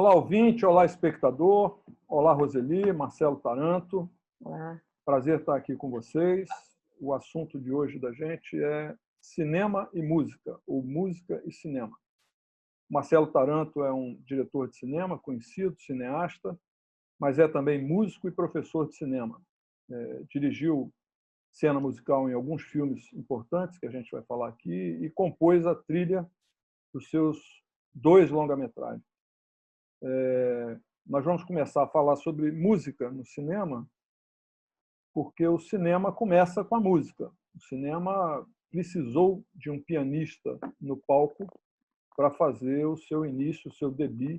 Olá, ouvinte, olá, espectador, olá, Roseli, Marcelo Taranto. Olá. Prazer estar aqui com vocês. O assunto de hoje da gente é cinema e música, ou música e cinema. Marcelo Taranto é um diretor de cinema conhecido, cineasta, mas é também músico e professor de cinema. Dirigiu cena musical em alguns filmes importantes que a gente vai falar aqui e compôs a trilha dos seus 2 longa-metragens. Nós vamos começar a falar sobre música no cinema, porque o cinema começa com a música. O cinema precisou de um pianista no palco para fazer o seu início, o seu debut,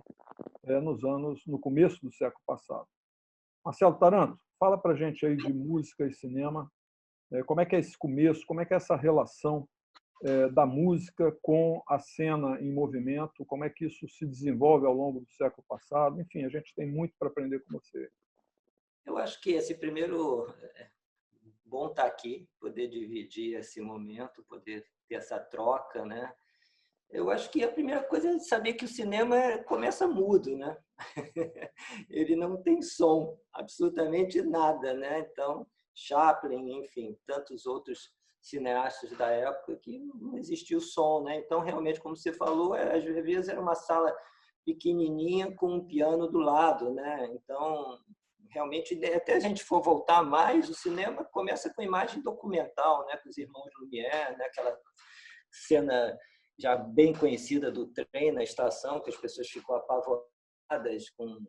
no começo do século passado. Marcelo Taranto, fala para a gente aí de música e cinema. Como é que é esse começo? Como é que é essa relação da música com a cena em movimento? Como é que isso se desenvolve ao longo do século passado? Enfim, a gente tem muito para aprender com você. Eu acho que esse primeiro bom estar aqui, poder dividir esse momento, poder ter essa troca, né? Eu acho que a primeira coisa é saber que o cinema começa mudo, né? Ele não tem som, absolutamente nada, né? Então, Chaplin, enfim, tantos outros cineastas da época que não existia o som, né? Então, realmente, como você falou, às vezes era uma sala pequenininha com um piano do lado, né? Então, realmente, até a gente for voltar mais, o cinema começa com imagem documental, né? Com os irmãos Lumière, né? Aquela cena já bem conhecida do trem na estação, que as pessoas ficam apavoradas com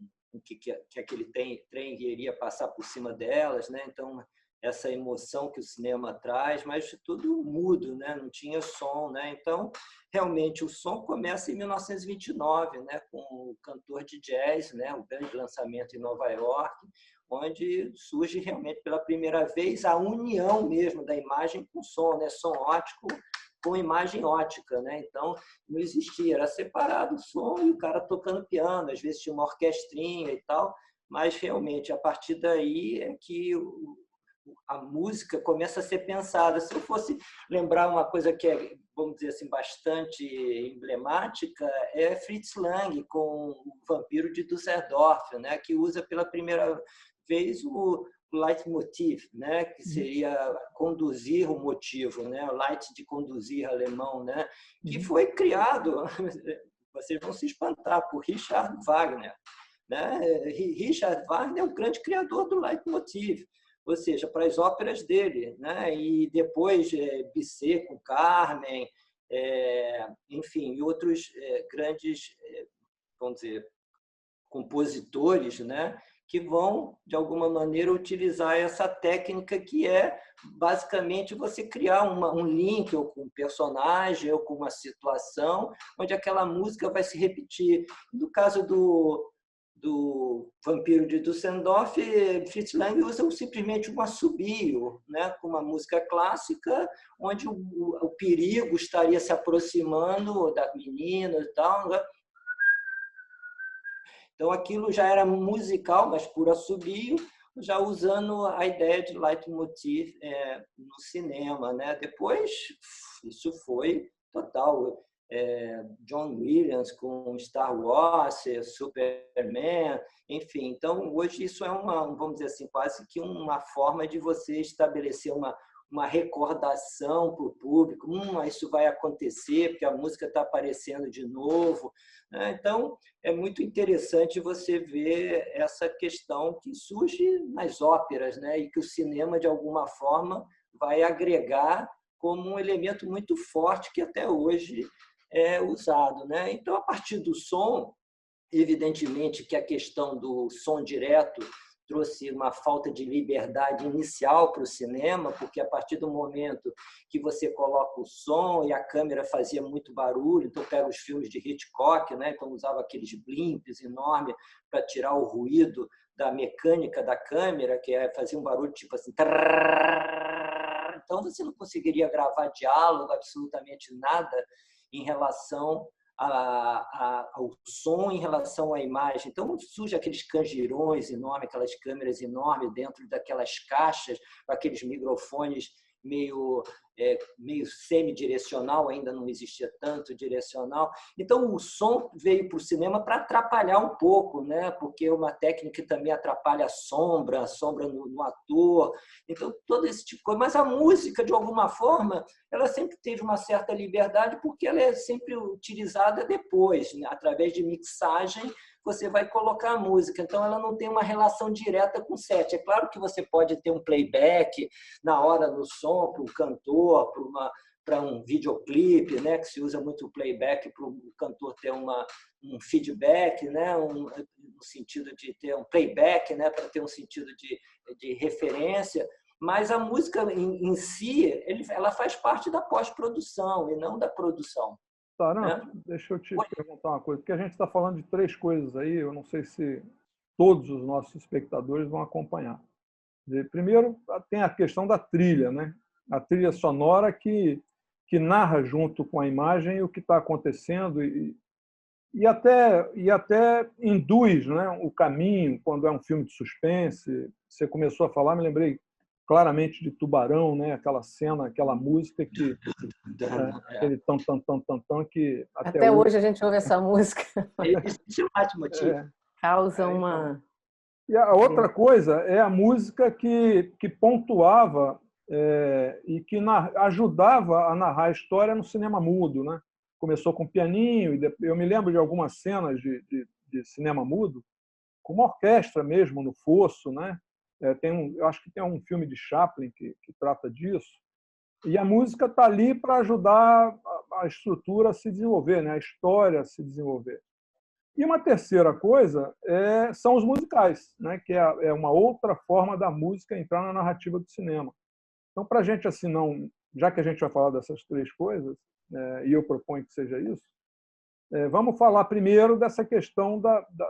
que aquele trem iria passar por cima delas, né? Então, essa emoção que o cinema traz, mas tudo mudo, né? Não tinha som, né? Então, realmente, o som começa em 1929, né? Com o cantor de jazz, né? O grande lançamento em Nova York, onde surge realmente pela primeira vez a união mesmo da imagem com o som, né? Som óptico com imagem ótica, né? Então, não existia, era separado o som e o cara tocando piano, às vezes tinha uma orquestrinha e tal, mas realmente, a partir daí é que a música começa a ser pensada. Se eu fosse lembrar uma coisa que é, vamos dizer assim, bastante emblemática, é Fritz Lang com o Vampiro de Düsseldorf, né? Que usa pela primeira vez o leitmotiv, né, que seria conduzir o motivo, né, o Leit de conduzir alemão, né, que foi criado, vocês vão se espantar, por Richard Wagner, né? Richard Wagner é o grande criador do leitmotiv, ou seja, para as óperas dele, né, e depois Bizet com Carmen, enfim, e outros grandes, vamos dizer, compositores, né, que vão, de alguma maneira, utilizar essa técnica que é, basicamente, você criar um link ou com um personagem ou com uma situação onde aquela música vai se repetir. No caso do Vampiro de Düsseldorf, Fritz Lang usa simplesmente um assobio, né, com uma música clássica, onde o perigo estaria se aproximando da menina e tal, né? Então, aquilo já era musical, mas por assobio, já usando a ideia de leitmotiv no cinema, né? Depois, isso foi total. John Williams com Star Wars, Superman, enfim. Então, hoje isso é vamos dizer assim, quase que uma forma de você estabelecer uma recordação para o público. Isso vai acontecer porque a música está aparecendo de novo. Então, é muito interessante você ver essa questão que surge nas óperas, né? E que o cinema, de alguma forma, vai agregar como um elemento muito forte que até hoje é usado, né? Então, a partir do som, evidentemente que a questão do som direto trouxe uma falta de liberdade inicial para o cinema, porque a partir do momento que você coloca o som e a câmera fazia muito barulho, então pega os filmes de Hitchcock, né? Então usava aqueles blimps enormes para tirar o ruído da mecânica da câmera, que fazia um barulho tipo assim. Então você não conseguiria gravar diálogo, absolutamente nada em relação ao som, em relação à imagem. Então, surge aqueles canjirões enormes, aquelas câmeras enormes dentro daquelas caixas, aqueles microfones meio semidirecional, ainda não existia tanto direcional. Então, o som veio para o cinema para atrapalhar um pouco, né? Porque é uma técnica que também atrapalha a sombra no ator. Então, todo esse tipo de coisa. Mas a música, de alguma forma, ela sempre teve uma certa liberdade, porque ela é sempre utilizada depois, né? Através de mixagem, você vai colocar a música. Então, ela não tem uma relação direta com o set. É claro que você pode ter um playback na hora do som, para o cantor, para um videoclipe, né, que se usa muito o playback para o cantor ter um feedback, né, no sentido de ter um playback, né, para ter um sentido de referência. Mas a música em si, ela faz parte da pós-produção e não da produção. Taranto, Né? deixa eu te perguntar uma coisa, porque a gente está falando de 3 coisas aí, eu não sei se todos os nossos espectadores vão acompanhar. Primeiro, tem a questão da trilha, né? A trilha sonora que narra junto com a imagem o que está acontecendo e até induz, né, o caminho quando é um filme de suspense. Você começou a falar, me lembrei claramente de Tubarão, né? Aquela cena, aquela música que aquele tam tam tam tam tam que até hoje a gente ouve essa música. Isso é um ótimo motivo. Causa uma... E a outra coisa é a música que pontuava e que ajudava a narrar a história no cinema mudo, né? Começou com pianinho, e eu me lembro de algumas cenas de cinema mudo, com uma orquestra mesmo no fosso, né? Eu acho que tem um filme de Chaplin que trata disso. E a música está ali para ajudar a estrutura a se desenvolver, né? A história a se desenvolver. E uma terceira coisa são os musicais, né? Que é uma outra forma da música entrar na narrativa do cinema. Então, para a gente, assim, já que a gente vai falar dessas 3 coisas, e eu proponho que seja isso, vamos falar primeiro dessa questão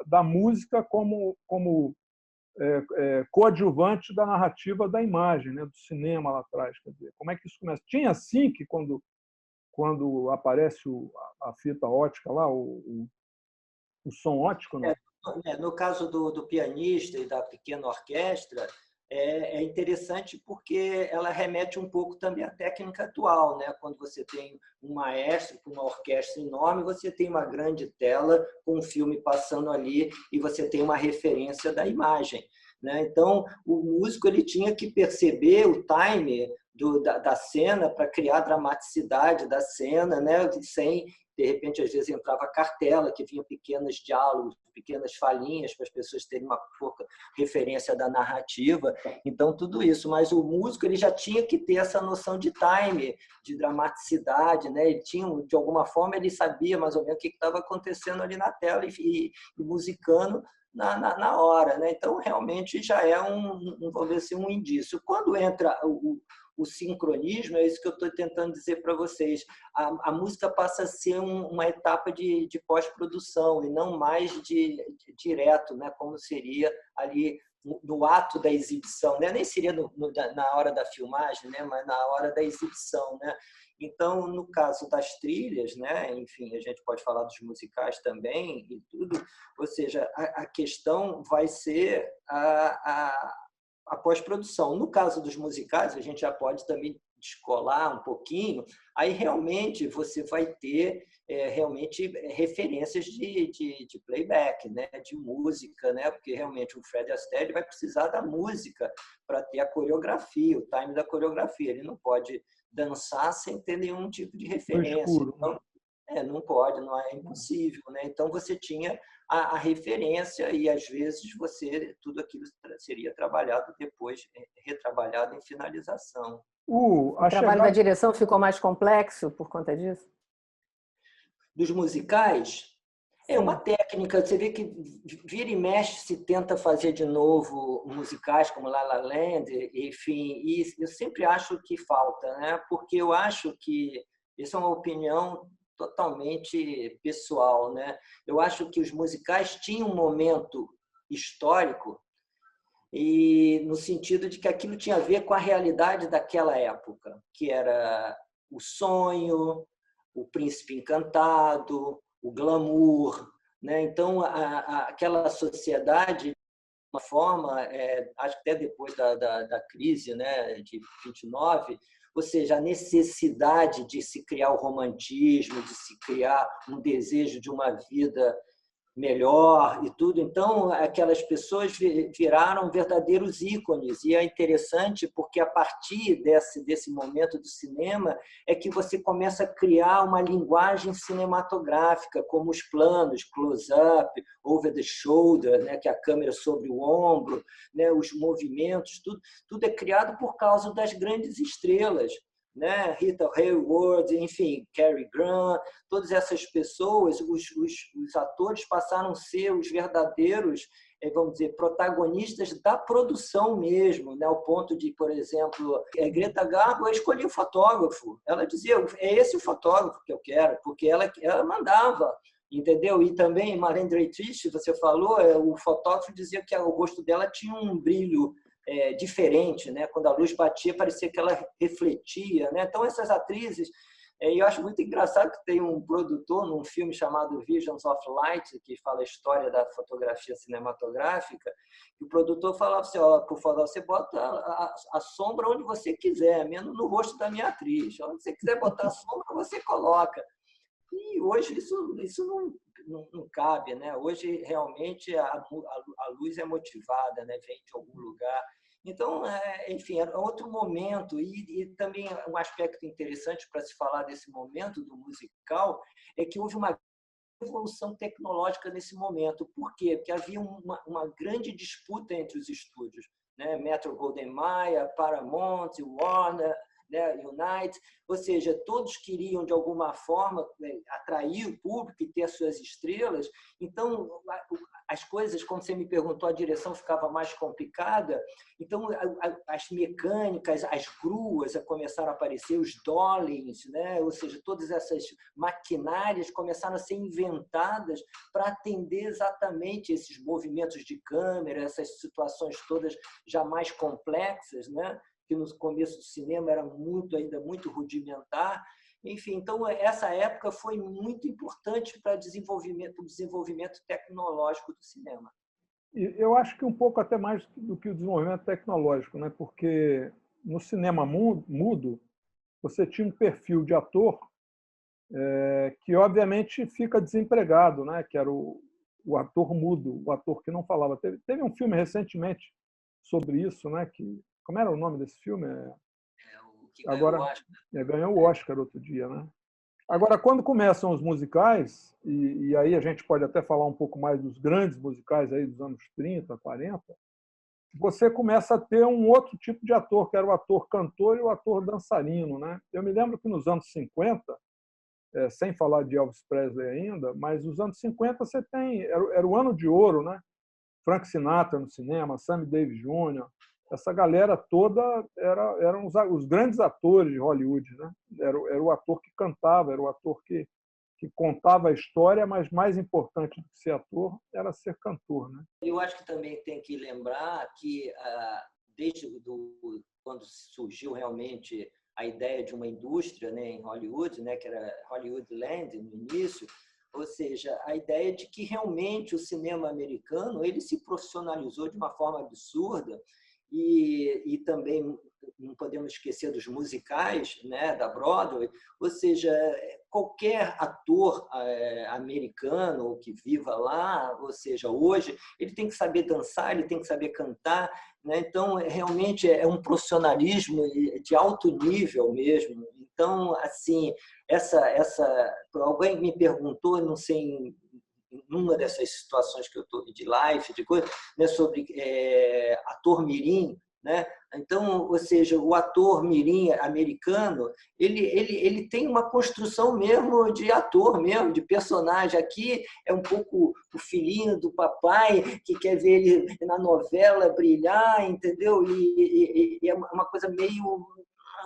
da música como coadjuvante da narrativa da imagem, né? Do cinema lá atrás. Quer dizer, como é que isso começa? Tinha assim que quando aparece a fita ótica lá, o som ótico, não? No caso do pianista e da pequena orquestra, é interessante porque ela remete um pouco também à técnica atual, né? Quando você tem um maestro com uma orquestra enorme, você tem uma grande tela com um filme passando ali e você tem uma referência da imagem, né? Então, o músico ele tinha que perceber o time da cena para criar a dramaticidade da cena, né? Sem, de repente, às vezes entrava cartela, que vinha pequenos diálogos, pequenas falinhas para as pessoas terem uma pouca referência da narrativa. Então, tudo isso. Mas o músico ele já tinha que ter essa noção de time, de dramaticidade, né? Ele tinha, de alguma forma, ele sabia mais ou menos o que estava acontecendo ali na tela e musicando na hora, né? Então, realmente, já é vamos dizer assim, um indício. Quando entra o sincronismo, é isso que eu estou tentando dizer para vocês. A música passa a ser uma etapa de pós-produção e não mais direto, né? Como seria ali no ato da exibição, né? Nem seria na hora da filmagem, né? Mas na hora da exibição, né? Então, no caso das trilhas, né? Enfim, a gente pode falar dos musicais também e tudo, ou seja, a questão vai ser a pós-produção. No caso dos musicais, a gente já pode também descolar um pouquinho, aí realmente você vai ter realmente referências de playback, né? De música, né? Porque realmente o Fred Astaire vai precisar da música para ter a coreografia, o time da coreografia. Ele não pode dançar sem ter nenhum tipo de referência. Então, não pode, não é impossível, né? Então você tinha a referência e às vezes tudo aquilo seria trabalhado depois, retrabalhado em finalização. O trabalho da direção ficou mais complexo por conta disso? Dos musicais, é uma técnica. Você vê que vira e mexe se tenta fazer de novo musicais como La La Land, enfim, e eu sempre acho que falta, né? Porque eu acho que isso é uma opinião totalmente pessoal, né? Eu acho que os musicais tinham um momento histórico e no sentido de que aquilo tinha a ver com a realidade daquela época, que era o sonho, o príncipe encantado, o glamour, né? Então aquela sociedade, de uma forma, acho que até depois da crise, né, de 29, ou seja, a necessidade de se criar o romantismo, de se criar um desejo de uma vida melhor e tudo. Então, aquelas pessoas viraram verdadeiros ícones. E é interessante porque, a partir desse momento do cinema, é que você começa a criar uma linguagem cinematográfica, como os planos, close-up, over the shoulder, né, que é a câmera sobre o ombro, né, os movimentos, tudo é criado por causa das grandes estrelas, né? Rita Hayworth, enfim, Cary Grant, todas essas pessoas, os atores passaram a ser os verdadeiros, vamos dizer, protagonistas da produção mesmo, né? Ao ponto de, por exemplo, Greta Garbo escolhia o fotógrafo. Ela dizia, é esse o fotógrafo que eu quero, porque ela mandava, entendeu? E também Marlene Dietrich, você falou, o fotógrafo dizia que o rosto dela tinha um brilho diferente, né? Quando a luz batia, parecia que ela refletia, né? Então, essas atrizes, eu acho muito engraçado que tem um produtor num filme chamado Visions of Light, que fala a história da fotografia cinematográfica, e o produtor falava assim, por favor, você bota a sombra onde você quiser, menos no rosto da minha atriz. Onde você quiser botar a sombra, você coloca. E hoje isso não cabe, né? Hoje, realmente, a luz é motivada, né? Vem de algum lugar. Então, enfim, é outro momento. E também um aspecto interessante para se falar desse momento do musical é que houve uma evolução tecnológica nesse momento. Por quê? Porque havia uma grande disputa entre os estúdios, né? Metro-Goldwyn-Mayer, Paramount, Warner, né, United, ou seja, todos queriam, de alguma forma, atrair o público e ter as suas estrelas. Então, as coisas, como você me perguntou, a direção ficava mais complicada. Então, as mecânicas, as gruas começaram a aparecer, os dollies, né? Ou seja, todas essas maquinárias começaram a ser inventadas para atender exatamente esses movimentos de câmera, essas situações todas já mais complexas, né? Que no começo do cinema era ainda muito rudimentar. Enfim, então, essa época foi muito importante para o desenvolvimento tecnológico do cinema. E eu acho que um pouco até mais do que o desenvolvimento tecnológico, né? Porque no cinema mudo, você tinha um perfil de ator que, obviamente, fica desempregado, né? Que era o ator mudo, o ator que não falava. Teve um filme recentemente sobre isso, né? Como era o nome desse filme? O que ganhou Agora, o Oscar. ganhou o Oscar outro dia, né? Agora, quando começam os musicais, e aí a gente pode até falar um pouco mais dos grandes musicais aí dos anos 30, 40, você começa a ter um outro tipo de ator, que era o ator cantor e o ator dançarino, né? Eu me lembro que nos anos 50, sem falar de Elvis Presley ainda, mas nos anos 50 você tem, era o ano de ouro, né? Frank Sinatra no cinema, Sammy Davis Jr., essa galera toda eram os grandes atores de Hollywood, né? Era o ator que cantava, era o ator que contava a história, mas mais importante do que ser ator era ser cantor, né? Eu acho que também tem que lembrar que, desde quando surgiu realmente a ideia de uma indústria, né, em Hollywood, né, que era Hollywoodland no início, ou seja, a ideia de que realmente o cinema americano ele se profissionalizou de uma forma absurda. E também não podemos esquecer dos musicais, né, da Broadway, ou seja, qualquer ator americano que viva lá, ou seja, hoje, ele tem que saber dançar, ele tem que saber cantar, né? Então, realmente é um profissionalismo de alto nível mesmo. Então, assim, alguém me perguntou, não sei, numa dessas situações que eu estou de live, de coisa, né, sobre ator mirim, né? Então, ou seja, o ator mirim americano, ele tem uma construção mesmo de ator mesmo, de personagem. Aqui é um pouco o filhinho do papai que quer ver ele na novela brilhar, entendeu? E é uma coisa meio,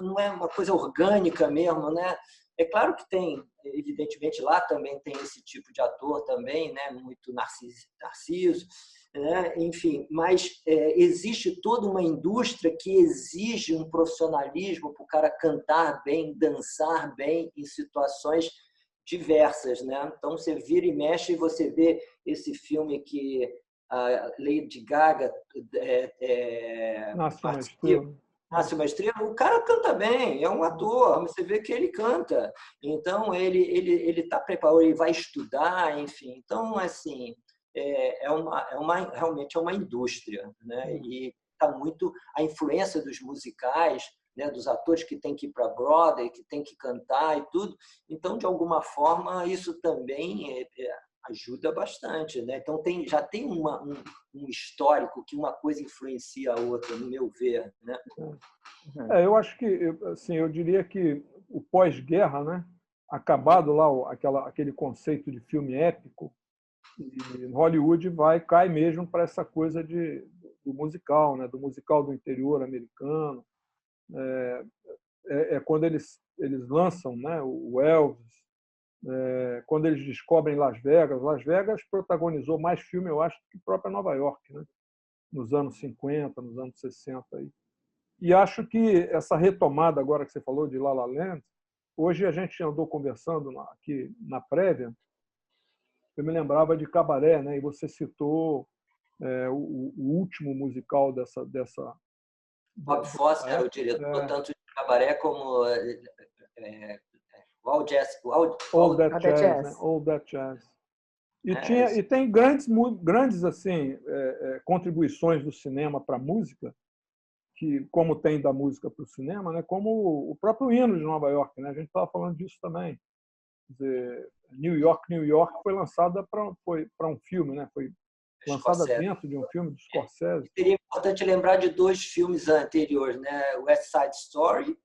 não é uma coisa orgânica mesmo, né? É claro que tem, evidentemente, lá também tem esse tipo de ator também, né? Muito narciso, né? Enfim, mas existe toda uma indústria que exige um profissionalismo para o cara cantar bem, dançar bem em situações diversas, né? Então, você vira e mexe e você vê esse filme que a Lady Gaga Nasce uma estrela. nasce uma estrela, o cara canta bem, é um ator, você vê que ele canta. Então, ele está preparado, ele vai estudar, enfim. Então, assim, realmente é uma indústria, né? E está muito a influência dos musicais, né, dos atores que têm que ir para Broadway, que têm que cantar e tudo. Então, de alguma forma, isso também ajuda bastante, né? Então já tem um histórico que uma coisa influencia a outra, no meu ver, né? Eu acho que, assim, eu diria que o pós-guerra, né, acabado lá aquele conceito de filme épico, e Hollywood cai mesmo para essa coisa do musical, né, do musical do interior americano. Quando eles lançam, né, o Elvis, quando eles descobrem Las Vegas. Las Vegas protagonizou mais filme, eu acho, do que a própria Nova York, né? Nos anos 50, nos anos 60. Aí. E acho que essa retomada agora que você falou de La La Land, hoje a gente andou conversando aqui na prévia, eu me lembrava de Cabaré, né? E você citou o último musical dessa Bob Fosse era o diretor tanto de Cabaré como All That Jazz, né? All That Jazz. E tem grandes assim, contribuições do cinema para a música, que, como tem da música para o cinema, né? Como o próprio hino de Nova York. Né? A gente estava falando disso também. Quer dizer, New York, New York foi lançada para um filme, né? Foi lançada dentro de um filme do Scorsese. Seria importante lembrar de dois filmes anteriores, né? West Side Story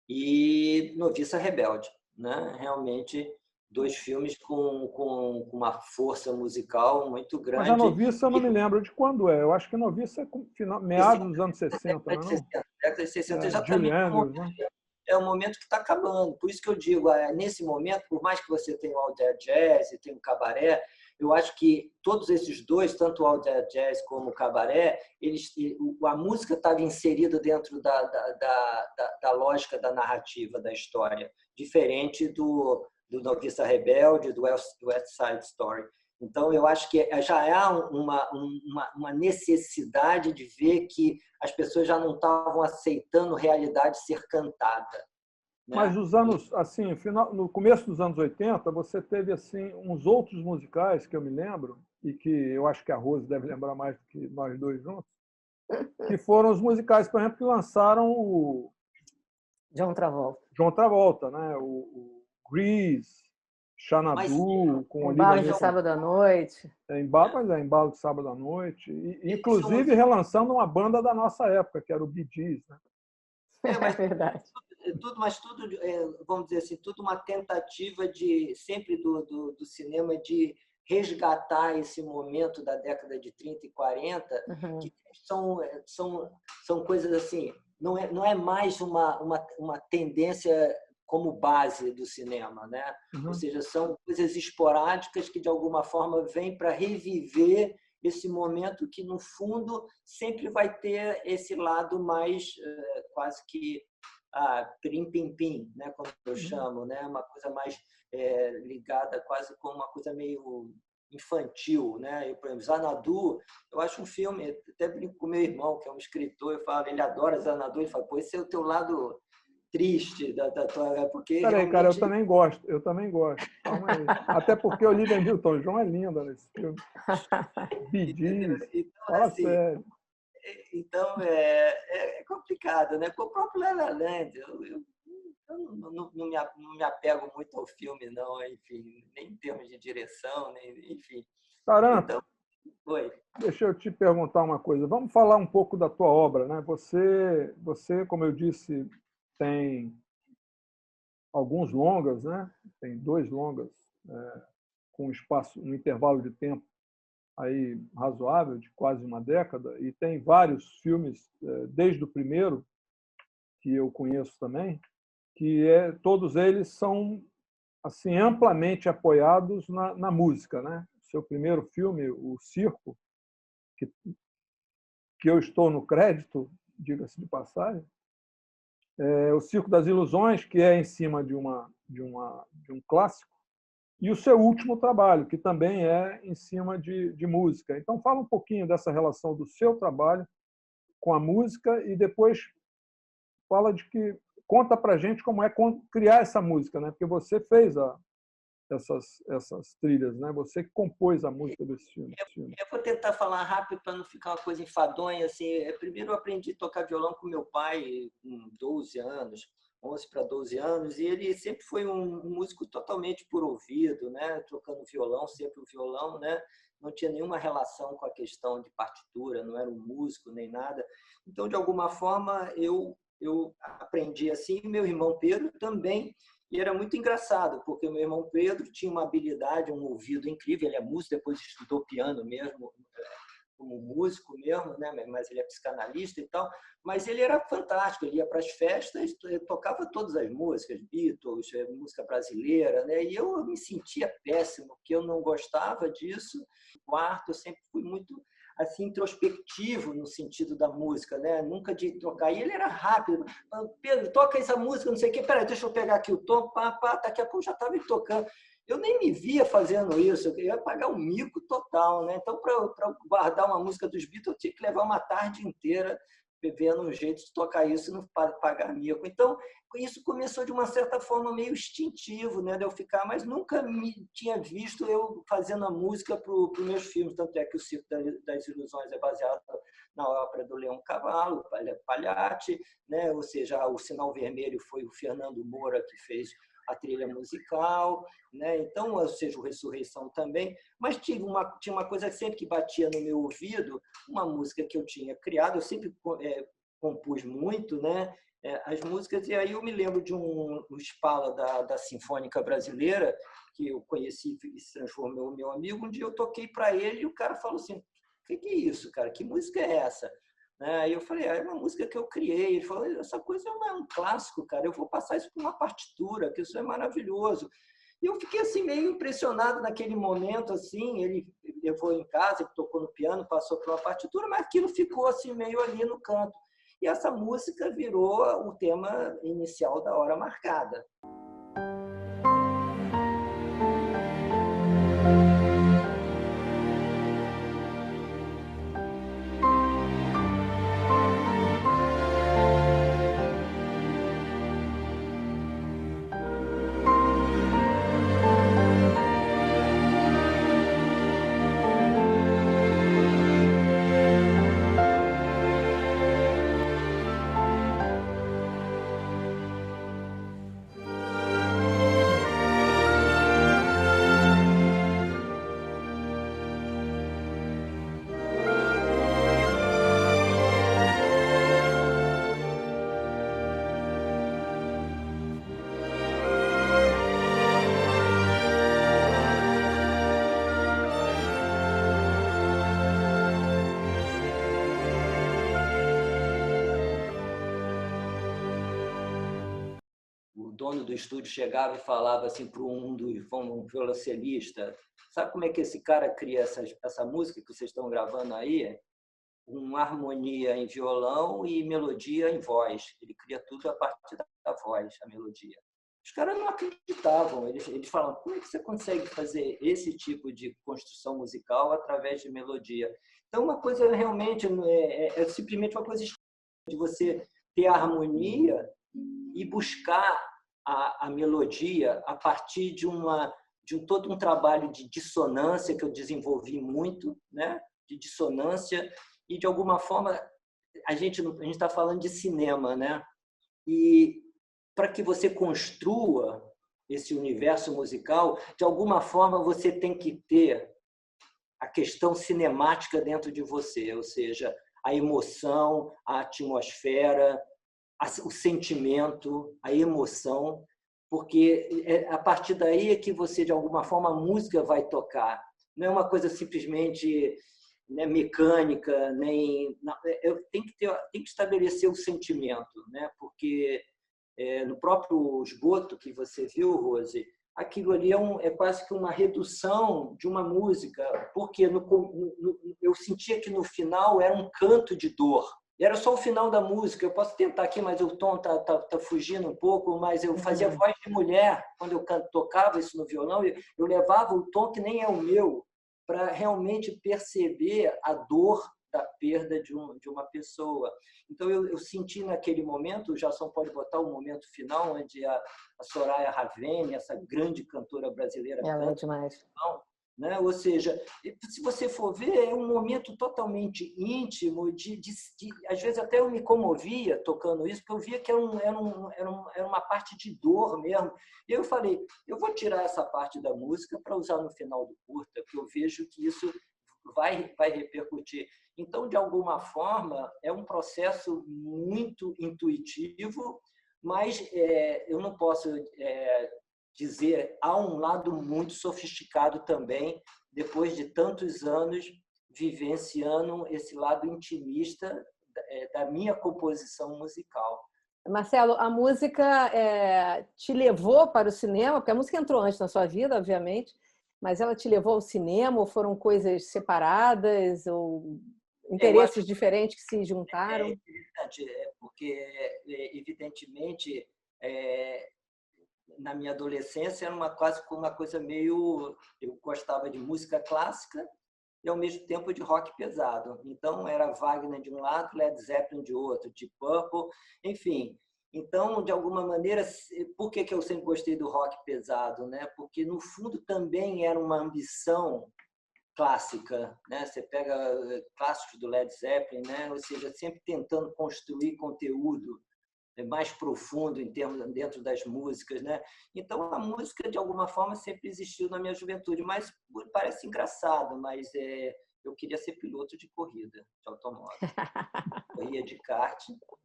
e Noviça Rebelde, né? Realmente dois filmes com uma força musical muito grande. Mas a Noviça eu não me lembro de quando é. Eu acho que a Noviça é meados dos anos 60, não é? Década de 60, exatamente. É um momento que está acabando. Por isso que eu digo, nesse momento, por mais que você tenha o All That Jazz e tenha o Cabaré, eu acho que todos esses dois, tanto o All That Jazz como o Cabaré, a música estava inserida dentro da lógica da narrativa, da história, diferente do Noviça Rebelde, do West Side Story. Então, eu acho que já há uma necessidade de ver que as pessoas já não estavam aceitando realidade ser cantada. Né? Mas nos anos, assim, no começo dos anos 80, você teve assim uns outros musicais que eu me lembro, e que eu acho que a Rose deve lembrar mais do que nós dois juntos, que foram os musicais, por exemplo, que lançaram o John Travolta. John Travolta, né? O Grease, Xanadu, com Embalo de Sábado à Noite. Embalo de Sábado à Noite. E, inclusive, relançando uma banda da nossa época, que era o Bee Gees. Né? É verdade. Mas tudo, vamos dizer assim, tudo uma tentativa sempre do cinema de resgatar esse momento da década de 30 e 40, que são coisas assim, não é mais uma tendência como base do cinema, né? Ou seja, são coisas esporádicas que de alguma forma vêm para reviver esse momento que no fundo sempre vai ter esse lado mais quase que pim-pim-pim, né? Como eu chamo, né? Uma coisa mais ligada quase como uma coisa meio infantil, né? Por exemplo, Xanadu, eu acho um filme, até brinco com meu irmão, que é um escritor, eu falo, ele adora Xanadu, ele fala, pô, esse é o teu lado triste da tua... Porque peraí, realmente... cara, eu também gosto. Calma aí. Até porque Olivia Newton-John é linda nesse filme. Bee Gees, então, fala assim, sério. Então, é complicado, né? Com o próprio La La Land, eu não me apego muito ao filme, não, enfim, nem em termos de direção, nem, enfim. Taranto, então, deixa eu te perguntar uma coisa. Vamos falar um pouco da tua obra, né? Você, como eu disse, tem alguns longas, né? Tem 2 longas com um intervalo de tempo aí razoável, de quase uma década, e tem vários filmes, desde o primeiro, que eu conheço também, que todos eles são assim amplamente apoiados na música, né? Seu primeiro filme, O Circo, que eu estou no crédito, diga-se de passagem, O Circo das Ilusões, que é em cima de um clássico, e o seu último trabalho, que também é em cima de música. Então, fala um pouquinho dessa relação do seu trabalho com a música e depois fala de que conta para a gente como é criar essa música, né? Porque você fez essas trilhas, né? Você que compôs a música desse filme. Eu vou tentar falar rápido para não ficar uma coisa enfadonha. Assim, primeiro eu aprendi a tocar violão com meu pai com 12 anos, 11 para 12 anos, e ele sempre foi um músico totalmente por ouvido, né? Tocando violão, sempre o violão, né? Não tinha nenhuma relação com a questão de partitura, não era um músico nem nada. Então, de alguma forma, eu aprendi assim. Meu irmão Pedro também. E era muito engraçado, porque o meu irmão Pedro tinha uma habilidade, um ouvido incrível. Ele é músico, depois estudou piano mesmo, como músico mesmo, né? Mas ele é psicanalista e tal. Mas ele era fantástico, ele ia para as festas, tocava todas as músicas, Beatles, música brasileira, né? E eu me sentia péssimo, porque eu não gostava disso. No quarto, eu sempre fui muito assim introspectivo no sentido da música, né? Nunca de tocar. E ele era rápido. Pedro, toca essa música, não sei o quê. Peraí, deixa eu pegar aqui o tom. Pá, pá, daqui a pouco já estava tocando. Eu nem me via fazendo isso. Eu ia pagar um mico total, né? Então, para guardar uma música dos Beatles, eu tinha que levar uma tarde inteira vendo um jeito de tocar isso e não pagar mico. Então, isso começou de uma certa forma meio instintivo, né, de eu ficar, mas nunca me tinha visto eu fazendo a música para os meus filmes, tanto é que o Circo das Ilusões é baseado na ópera do Leão Cavalo, Pagliatti, né, ou seja, o Sinal Vermelho foi o Fernando Moura que fez a trilha musical, né? Então, ou seja, o Ressurreição também, mas tinha uma coisa sempre que batia no meu ouvido, uma música que eu tinha criado, eu sempre compus muito, né? As músicas, e aí eu me lembro de um Spala da Sinfônica Brasileira, que eu conheci e se transformou meu amigo. Um dia eu toquei para ele e o cara falou assim: o que é isso, cara? Que música é essa? Aí eu falei: é uma música que eu criei. Ele falou: essa coisa é um clássico, cara, eu vou passar isso para uma partitura, que isso é maravilhoso. E eu fiquei assim meio impressionado naquele momento, assim. Ele levou em casa, ele tocou no piano, passou para uma partitura, mas aquilo ficou assim meio ali no canto. E essa música virou o tema inicial da Hora Marcada. O dono do estúdio chegava e falava assim para um violoncelista: sabe como é que esse cara cria essa música que vocês estão gravando aí? Uma harmonia em violão e melodia em voz. Ele cria tudo a partir da voz, a melodia. Os caras não acreditavam. Eles falavam: como é que você consegue fazer esse tipo de construção musical através de melodia? Então, uma coisa realmente é simplesmente uma coisa de você ter a harmonia e buscar a melodia a partir de todo um trabalho de dissonância que eu desenvolvi muito, né? De dissonância, e de alguma forma a gente está falando de cinema, né? E para que você construa esse universo musical, de alguma forma você tem que ter a questão cinemática dentro de você, ou seja, a emoção, a atmosfera, o sentimento, a emoção, porque a partir daí é que você, de alguma forma, a música vai tocar. Não é uma coisa simplesmente, né, mecânica, nem tem que estabelecer o sentimento, né? Porque no próprio esgoto que você viu, Rose, aquilo ali é quase que uma redução de uma música, porque eu sentia que no final era um canto de dor. Era só o final da música. Eu posso tentar aqui, mas o tom tá fugindo um pouco, mas eu fazia voz de mulher. Quando eu tocava isso no violão, eu levava o tom que nem é o meu, para realmente perceber a dor da perda de uma pessoa. Então, eu senti naquele momento, o Jason pode botar o momento final, onde a Soraya Ravene, essa grande cantora brasileira, ela é demais. Né? Ou seja, se você for ver, é um momento totalmente íntimo, às vezes até eu me comovia tocando isso, porque eu via que era uma parte de dor mesmo. E eu falei, eu vou tirar essa parte da música para usar no final do curta, porque eu vejo que isso vai repercutir. Então, de alguma forma, é um processo muito intuitivo, mas eu não posso dizer, há um lado muito sofisticado também, depois de tantos anos vivenciando esse lado intimista da minha composição musical. Marcelo, a música te levou para o cinema, porque a música entrou antes na sua vida, obviamente, mas ela te levou ao cinema, ou foram coisas separadas, ou interesses diferentes que se juntaram? É interessante, porque, evidentemente, na minha adolescência era quase uma coisa meio... Eu gostava de música clássica e, ao mesmo tempo, de rock pesado. Então, era Wagner de um lado, Led Zeppelin de outro, Deep Purple, enfim. Então, de alguma maneira, por que eu sempre gostei do rock pesado? Né? Porque, no fundo, também era uma ambição clássica, né? Você pega clássicos do Led Zeppelin, né? Ou seja, sempre tentando construir conteúdo mais profundo em termos dentro das músicas, né? Então a música de alguma forma sempre existiu na minha juventude, mas parece engraçado, mas eu queria ser piloto de corrida de automóvel, corria de kart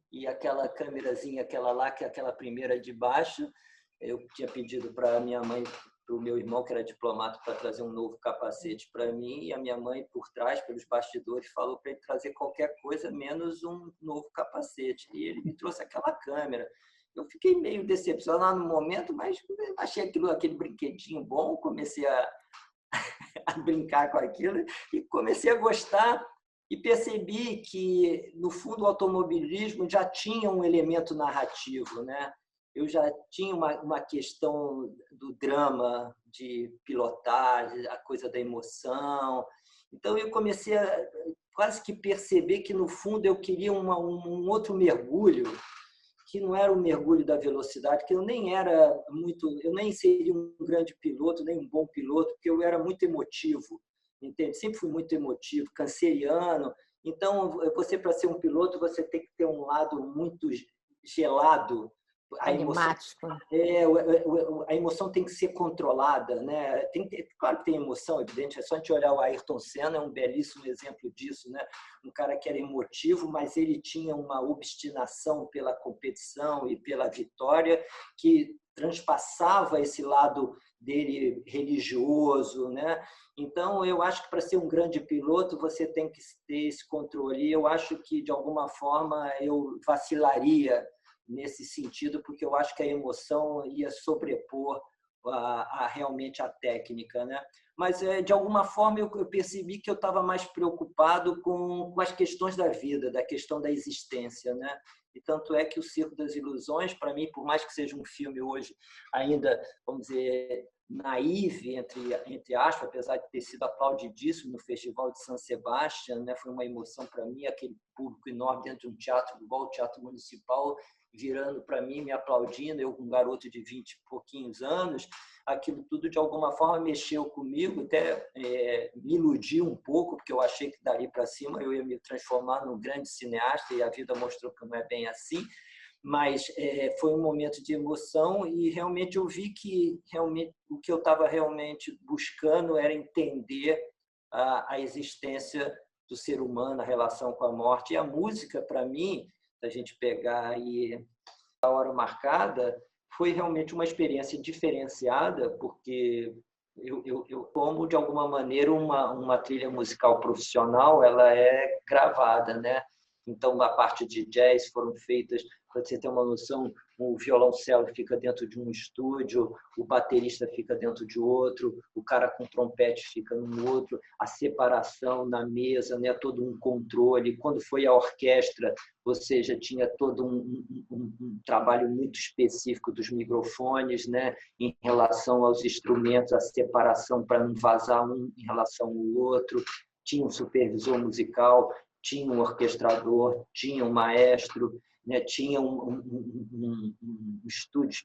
e aquela câmerazinha, aquela lá, que é aquela primeira de baixo, eu tinha pedido para minha mãe, para o meu irmão, que era diplomata, para trazer um novo capacete para mim, e a minha mãe, por trás, pelos bastidores, falou para ele trazer qualquer coisa, menos um novo capacete. E ele me trouxe aquela câmera. Eu fiquei meio decepcionado no momento, mas achei aquele brinquedinho bom, comecei a brincar com aquilo e comecei a gostar e percebi que, no fundo, o automobilismo já tinha um elemento narrativo, né? Eu já tinha uma questão do drama, de pilotar, a coisa da emoção. Então, eu comecei a quase que perceber que, no fundo, eu queria um outro mergulho, que não era o mergulho da velocidade, que eu nem seria um grande piloto, nem um bom piloto, porque eu era muito emotivo, entende? Sempre fui muito emotivo, canceriano. Então, você, para ser um piloto, você tem que ter um lado muito gelado. Enigmático. A emoção tem que ser controlada, né? Claro que tem emoção, evidente, é só a gente olhar o Ayrton Senna, é um belíssimo exemplo disso, né? Um cara que era emotivo, mas ele tinha uma obstinação pela competição e pela vitória que transpassava esse lado dele religioso, né? Então, eu acho que para ser um grande piloto, você tem que ter esse controle. Eu acho que, de alguma forma, eu vacilaria nesse sentido, porque eu acho que a emoção ia sobrepor realmente a técnica, né? Mas, de alguma forma, eu percebi que eu estava mais preocupado com as questões da vida, da questão da existência, né? E tanto é que o Circo das Ilusões, para mim, por mais que seja um filme hoje ainda, vamos dizer, naive, entre aspas, apesar de ter sido aplaudidíssimo no Festival de San Sebastián, né? Foi uma emoção para mim, aquele público enorme dentro de um teatro, igual o Teatro Municipal, virando para mim, me aplaudindo, eu com um garoto de 20 e pouquinhos anos, aquilo tudo de alguma forma mexeu comigo, até me iludiu um pouco, porque eu achei que dali para cima eu ia me transformar num grande cineasta e a vida mostrou que não é bem assim, mas foi um momento de emoção e realmente eu vi que realmente, o que eu estava realmente buscando era entender a existência do ser humano, a relação com a morte, e a música, para mim, a gente pegar aí a hora marcada, foi realmente uma experiência diferenciada, porque eu como, de alguma maneira, uma trilha musical profissional, ela é gravada, né? Então, a parte de jazz foram feitas, para você ter uma noção, o violoncelo fica dentro de um estúdio, o baterista fica dentro de outro, o cara com trompete fica no outro, a separação na mesa, né? Todo um controle. Quando foi a orquestra, você já tinha todo um trabalho muito específico dos microfones, né? Em relação aos instrumentos, a separação para não vazar um em relação ao outro. Tinha um supervisor musical tinha um orquestrador, tinha um maestro, né? Tinha um estúdio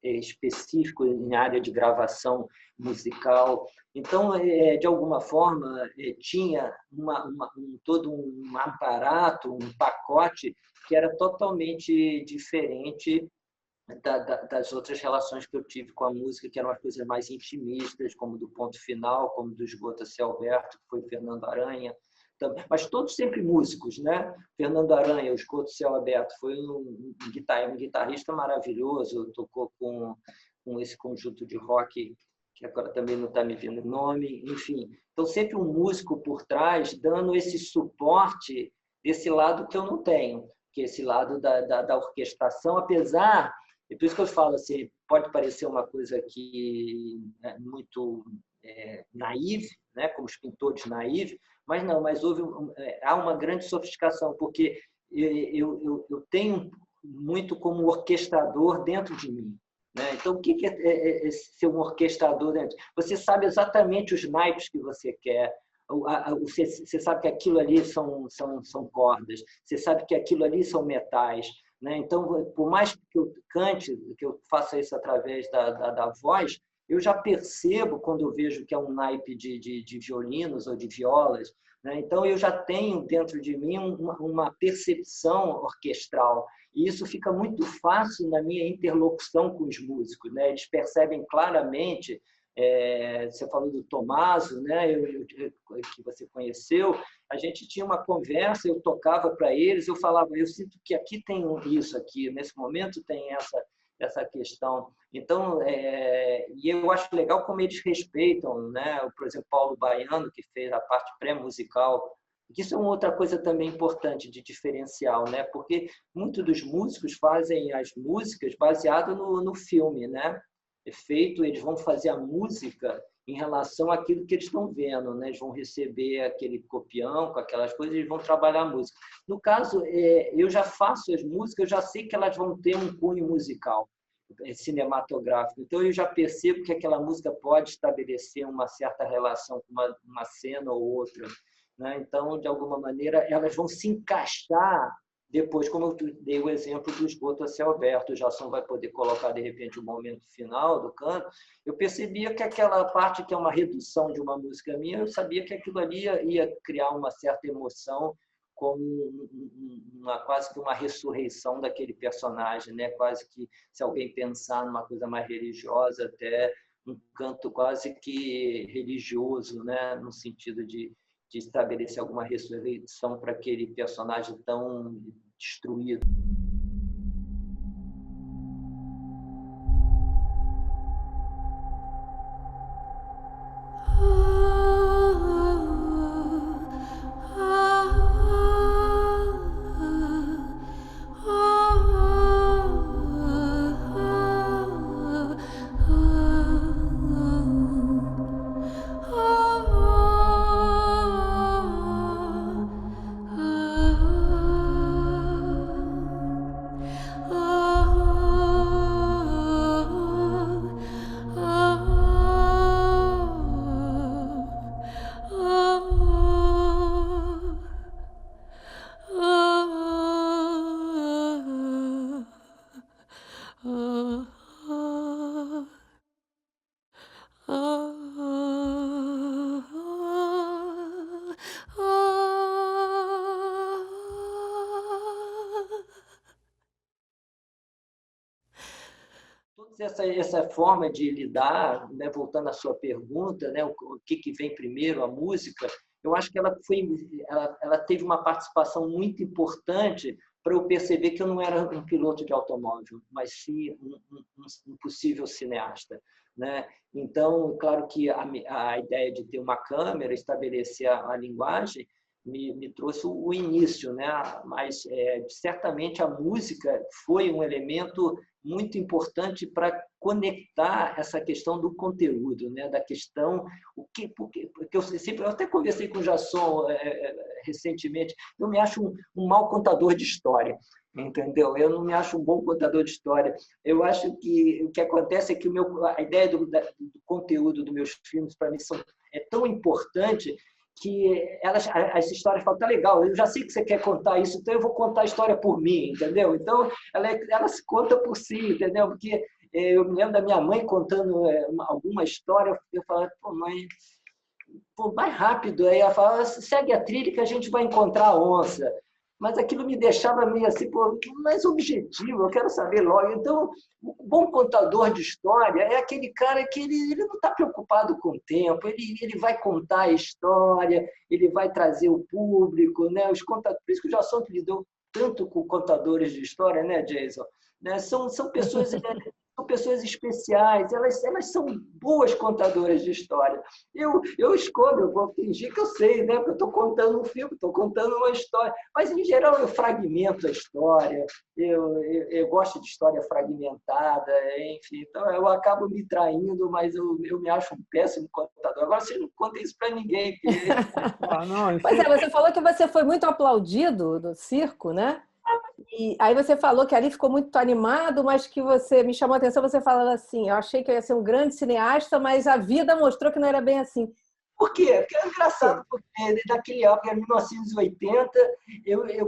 específico em área de gravação musical. Então, de alguma forma, tinha todo um aparato, um pacote que era totalmente diferente das outras relações que eu tive com a música, que eram as coisas mais intimistas, como do Ponto Final, como do Esgoto a Céu Aberto, que foi Fernando Aranha. Mas todos sempre músicos, né? Fernando Aranha, o Esgoto a Céu Aberto, foi um guitarrista maravilhoso, tocou com esse conjunto de rock, que agora também não está me vindo o nome, enfim. Então, sempre um músico por trás, dando esse suporte desse lado que eu não tenho, que é esse lado da orquestração, apesar... E por isso que eu falo assim, pode parecer uma coisa que é muito naive, né? Como os pintores naivos, mas não, mas há uma grande sofisticação, porque eu tenho muito como orquestrador dentro de mim. Né? Então, o que é ser um orquestrador dentro? Você sabe exatamente os naipes que você quer, você sabe que aquilo ali são cordas, você sabe que aquilo ali são metais. Né? Então, por mais que eu cante, que eu faça isso através da voz, eu já percebo quando eu vejo que é um naipe de violinos ou de violas. Né? Então, eu já tenho dentro de mim uma percepção orquestral. E isso fica muito fácil na minha interlocução com os músicos. Né? Eles percebem claramente. Você falou do Tommaso, né? Que você conheceu, a gente tinha uma conversa, eu tocava para eles, eu falava, eu sinto que aqui tem isso aqui, nesse momento tem essa questão. Então, e eu acho legal como eles respeitam, né? Por exemplo, Paulo Baiano, que fez a parte pré-musical, que isso é uma outra coisa também importante de diferencial, né? Porque muitos dos músicos fazem as músicas baseadas no filme, né? Eles vão fazer a música em relação àquilo que eles estão vendo, né? Eles vão receber aquele copião com aquelas coisas, eles vão trabalhar a música. No caso, eu já faço as músicas, eu já sei que elas vão ter um cunho musical, cinematográfico. Então, eu já percebo que aquela música pode estabelecer uma certa relação com uma cena ou outra. Né? Então, de alguma maneira, elas vão se encaixar depois, como eu dei o exemplo do Esgoto a Céu Aberto, o Jason vai poder colocar, de repente, o momento final do canto, eu percebia que aquela parte que é uma redução de uma música minha, eu sabia que aquilo ali ia criar uma certa emoção, como quase que uma ressurreição daquele personagem, né? Quase que, se alguém pensar numa coisa mais religiosa, até um canto quase que religioso, né? No sentido de estabelecer alguma ressurreição para aquele personagem tão destruído. Essa forma de lidar, né, voltando à sua pergunta, né, o que vem primeiro, a música, eu acho que ela teve uma participação muito importante para eu perceber que eu não era um piloto de automóvel, mas sim um possível cineasta. Né? Então, claro que a ideia de ter uma câmera, estabelecer a linguagem, me trouxe o início, né? Mas certamente a música foi um elemento muito importante para conectar essa questão do conteúdo, né? Da questão porque eu até conversei com o Jason recentemente, eu me acho um mau contador de história, entendeu? Eu não me acho um bom contador de história. Eu acho que o que acontece é que a ideia do conteúdo dos meus filmes para mim é tão importante que as histórias falam, tá legal, eu já sei que você quer contar isso, então eu vou contar a história por mim, entendeu? Então, ela se conta por si, entendeu? Porque eu me lembro da minha mãe contando alguma história, eu falava, pô, mãe, pô, mais rápido. Aí ela falava, segue a trilha que a gente vai encontrar a onça. Mas aquilo me deixava meio assim, pô, mais objetivo, eu quero saber logo. Então, o bom contador de história é aquele cara que ele não está preocupado com o tempo, ele vai contar a história, ele vai trazer o público, né? Por isso que o Jason lidou tanto com contadores de história, né, Jason? Né? São pessoas especiais, elas são boas contadoras de história. Eu escolho, eu vou fingir que eu sei, né? Porque eu estou contando um filme, estou contando uma história. Mas, em geral, eu fragmento a história, eu gosto de história fragmentada, enfim. Então, eu acabo me traindo, mas eu me acho um péssimo contador. Agora, vocês não contem isso para ninguém. Porque... Não, Pois é, você falou que você foi muito aplaudido no circo, né? E aí você falou que ali ficou muito animado, mas que você me chamou a atenção, você falando assim, eu achei que eu ia ser um grande cineasta, mas a vida mostrou que não era bem assim. Por quê? Porque é engraçado, porque naquele época, em 1980,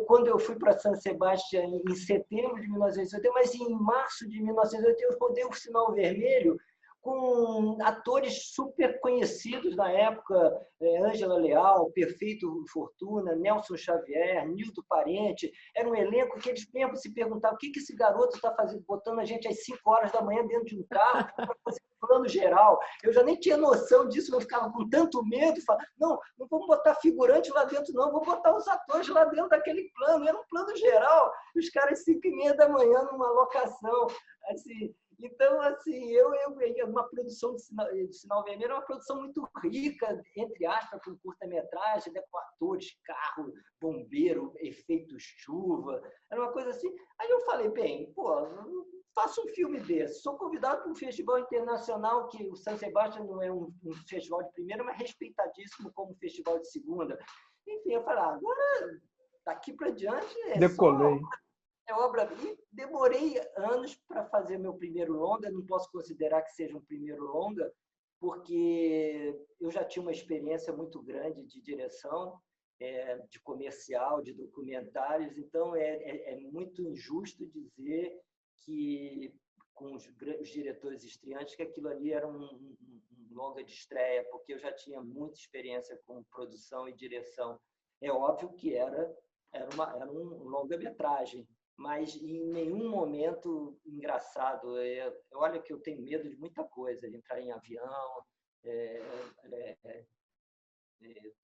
quando eu fui para San Sebastián em setembro de 1980, mas em março de 1980 eu rodei o Sinal Vermelho com atores super conhecidos na época, Ângela Leal, Perfeito Fortuna, Nelson Xavier, Nildo Parente. Era um elenco que eles mesmo se perguntavam o que esse garoto está fazendo, botando a gente às 5 horas da manhã dentro de um carro para fazer um plano geral. Eu já nem tinha noção disso, eu ficava com tanto medo, falava, não vamos botar figurante lá dentro, não, vamos botar os atores lá dentro daquele plano. Era um plano geral, os caras às 5h30 da manhã numa locação, assim. Então, assim, uma produção de Sinal Vermelho é uma produção muito rica, entre aspas, com curta-metragem, né, com atores, carro, bombeiro, efeito chuva, era uma coisa assim. Aí eu falei, bem, pô, faço um filme desse. Sou convidado para um festival internacional, que o San Sebastián não é um festival de primeira, mas respeitadíssimo como um festival de segunda. Enfim, eu falei, agora, daqui para diante, Decolei. obra. E demorei anos para fazer meu primeiro longa, não posso considerar que seja um primeiro longa, porque eu já tinha uma experiência muito grande de direção, de comercial, de documentários, então é muito injusto dizer que, com os diretores estreantes, que aquilo ali era um longa de estreia, porque eu já tinha muita experiência com produção e direção. É óbvio que era um longa-metragem, mas em nenhum momento engraçado. Olha que eu tenho medo de muita coisa, de entrar em avião,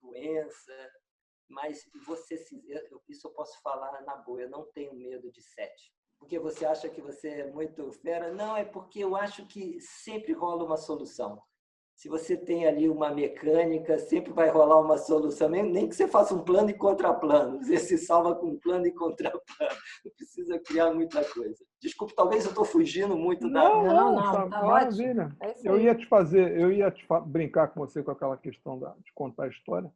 doença, mas isso eu posso falar na boa, eu não tenho medo de set. Porque você acha que você é muito fera? Não, é porque eu acho que sempre rola uma solução. Se você tem ali uma mecânica, sempre vai rolar uma solução, nem que você faça um plano e contraplano. Você se salva com um plano e contraplano. Não precisa criar muita coisa. Desculpe, talvez eu estou fugindo muito da... Não, tá maravilha. ótimo. É isso Eu aí. ia brincar com você com aquela questão de contar a história,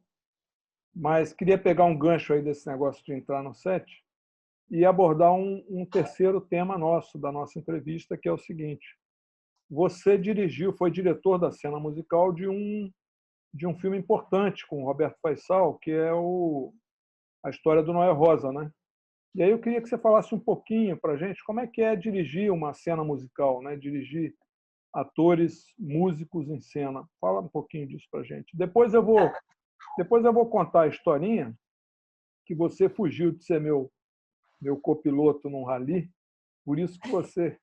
mas queria pegar um gancho aí desse negócio de entrar no set e abordar um terceiro tema nosso, da nossa entrevista, que é o seguinte. Você foi diretor da cena musical de um filme importante com o Roberto Faisal, que é a história do Noel Rosa, né? E aí eu queria que você falasse um pouquinho para a gente como é que é dirigir uma cena musical, né? Dirigir atores, músicos em cena. Fala um pouquinho disso para a gente. Depois eu vou contar a historinha que você fugiu de ser meu copiloto num rally, por isso que você...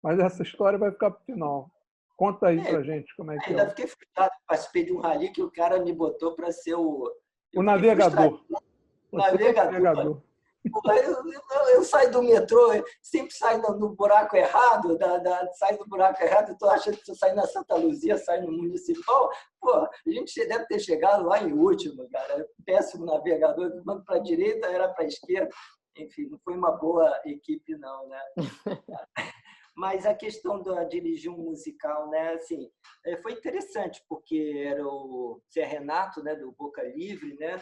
Mas essa história vai ficar para o final. Conta aí para a gente como é que é. Ainda fiquei frustrado, participei de um rally que o cara me botou para ser o navegador. Navegador. Eu saio do metrô, sempre saio no buraco errado, saio do buraco errado, estou achando que estou saindo na Santa Luzia, saio no Municipal. Pô, a gente deve ter chegado lá em último, cara. Péssimo navegador, mando para a direita, era para a esquerda. Enfim, não foi uma boa equipe, não, né? Mas a questão de dirigir um musical, né, assim, foi interessante, porque era o Zé Renato, né, do Boca Livre, né,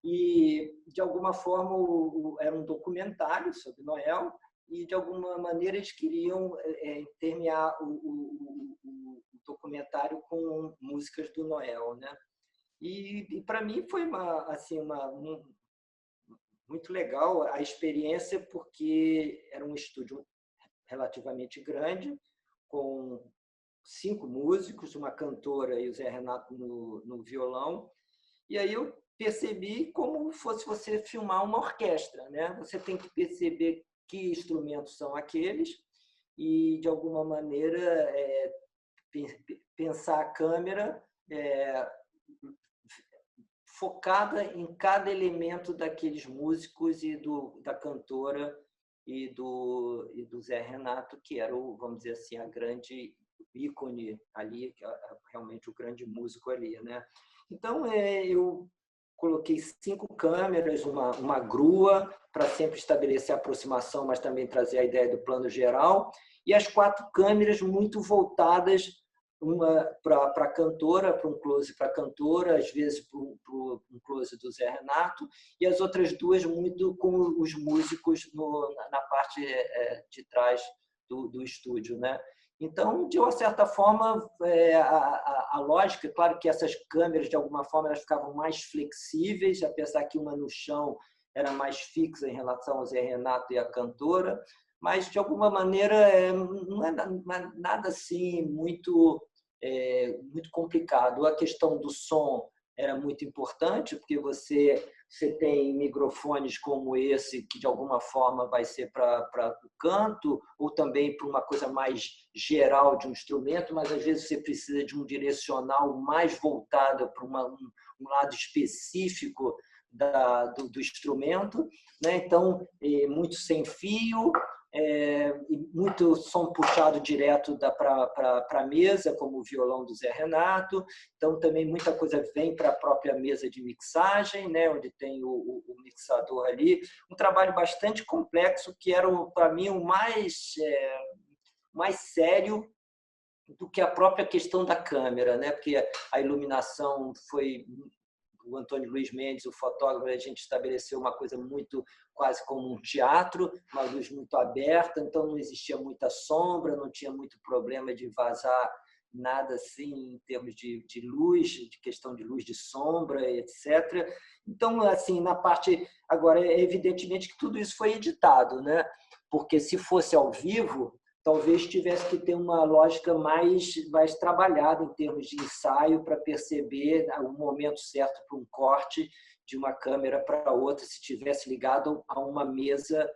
e, de alguma forma, era um documentário sobre Noel, e, de alguma maneira, eles queriam terminar o documentário com músicas do Noel, né? E para mim foi muito legal a experiência, porque era um estúdio relativamente grande, com 5 músicos, uma cantora e o Zé Renato no violão. E aí eu percebi como fosse você filmar uma orquestra, né? Você tem que perceber que instrumentos são aqueles e, de alguma maneira, pensar a câmera focada em cada elemento daqueles músicos e da cantora e do Zé Renato, que era, vamos dizer assim, a grande ícone ali, realmente o grande músico ali, né? Então, eu coloquei 5 câmeras, uma grua, para sempre estabelecer a aproximação, mas também trazer a ideia do plano geral, e as 4 câmeras muito voltadas, uma para a cantora, para um close para a cantora, às vezes para um close do Zé Renato, e as outras 2 muito com os músicos na parte de trás do estúdio, né? Então, de uma certa forma, a lógica, claro que essas câmeras, de alguma forma, elas ficavam mais flexíveis, apesar que uma no chão era mais fixa em relação ao Zé Renato e a cantora, mas, de alguma maneira, não é nada assim muito complicado. A questão do som era muito importante, porque você tem microfones como esse, que de alguma forma vai ser para o canto, ou também para uma coisa mais geral de um instrumento, mas às vezes você precisa de um direcional mais voltado para um lado específico do instrumento, né? Então, muito sem fio, e muito som puxado direto para a mesa, como o violão do Zé Renato. Então, também muita coisa vem para a própria mesa de mixagem, né, onde tem o mixador ali. Um trabalho bastante complexo, que era, para mim, o mais sério do que a própria questão da câmera, né? Porque a iluminação foi... O Antônio Luiz Mendes, o fotógrafo, a gente estabeleceu uma coisa muito quase como um teatro, uma luz muito aberta, então não existia muita sombra, não tinha muito problema de vazar nada assim em termos de luz, de questão de luz de sombra, etc. Então, assim, na parte... Agora, evidentemente que tudo isso foi editado, né? Porque se fosse ao vivo, talvez tivesse que ter uma lógica mais trabalhada em termos de ensaio para perceber o momento certo para um corte de uma câmera para outra, se tivesse ligado a uma mesa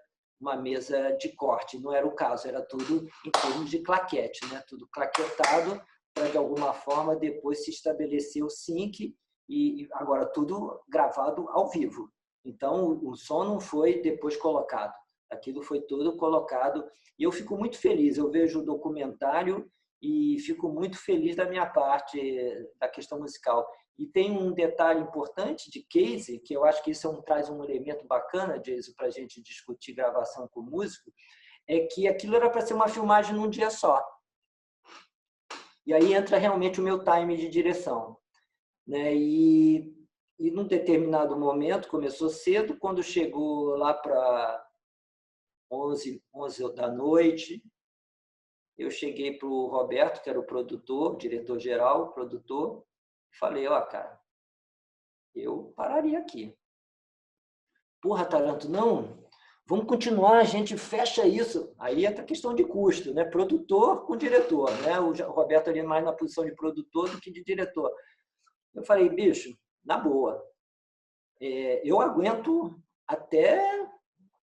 de corte. Não era o caso, era tudo em termos de claquete, né? Tudo claquetado para, de alguma forma, depois se estabelecer o sync, e agora tudo gravado ao vivo. Então, o som não foi depois colocado. Aquilo foi tudo colocado, e eu fico muito feliz. Eu vejo o documentário e fico muito feliz da minha parte, da questão musical. E tem um detalhe importante de case, que eu acho que isso traz um elemento bacana, Jason, para a gente discutir gravação com músico, é que aquilo era para ser uma filmagem num dia só. E aí entra realmente o meu time de direção, né? E num determinado momento, começou cedo, quando chegou lá para 11 da noite, eu cheguei para o Roberto, que era o produtor, diretor-geral, produtor, e falei, cara, eu pararia aqui. Porra, Taranto, não, vamos continuar, a gente fecha isso. Aí entra a questão de custo, né? Produtor com diretor, né? O Roberto ali mais na posição de produtor do que de diretor. Eu falei, bicho, na boa, eu aguento até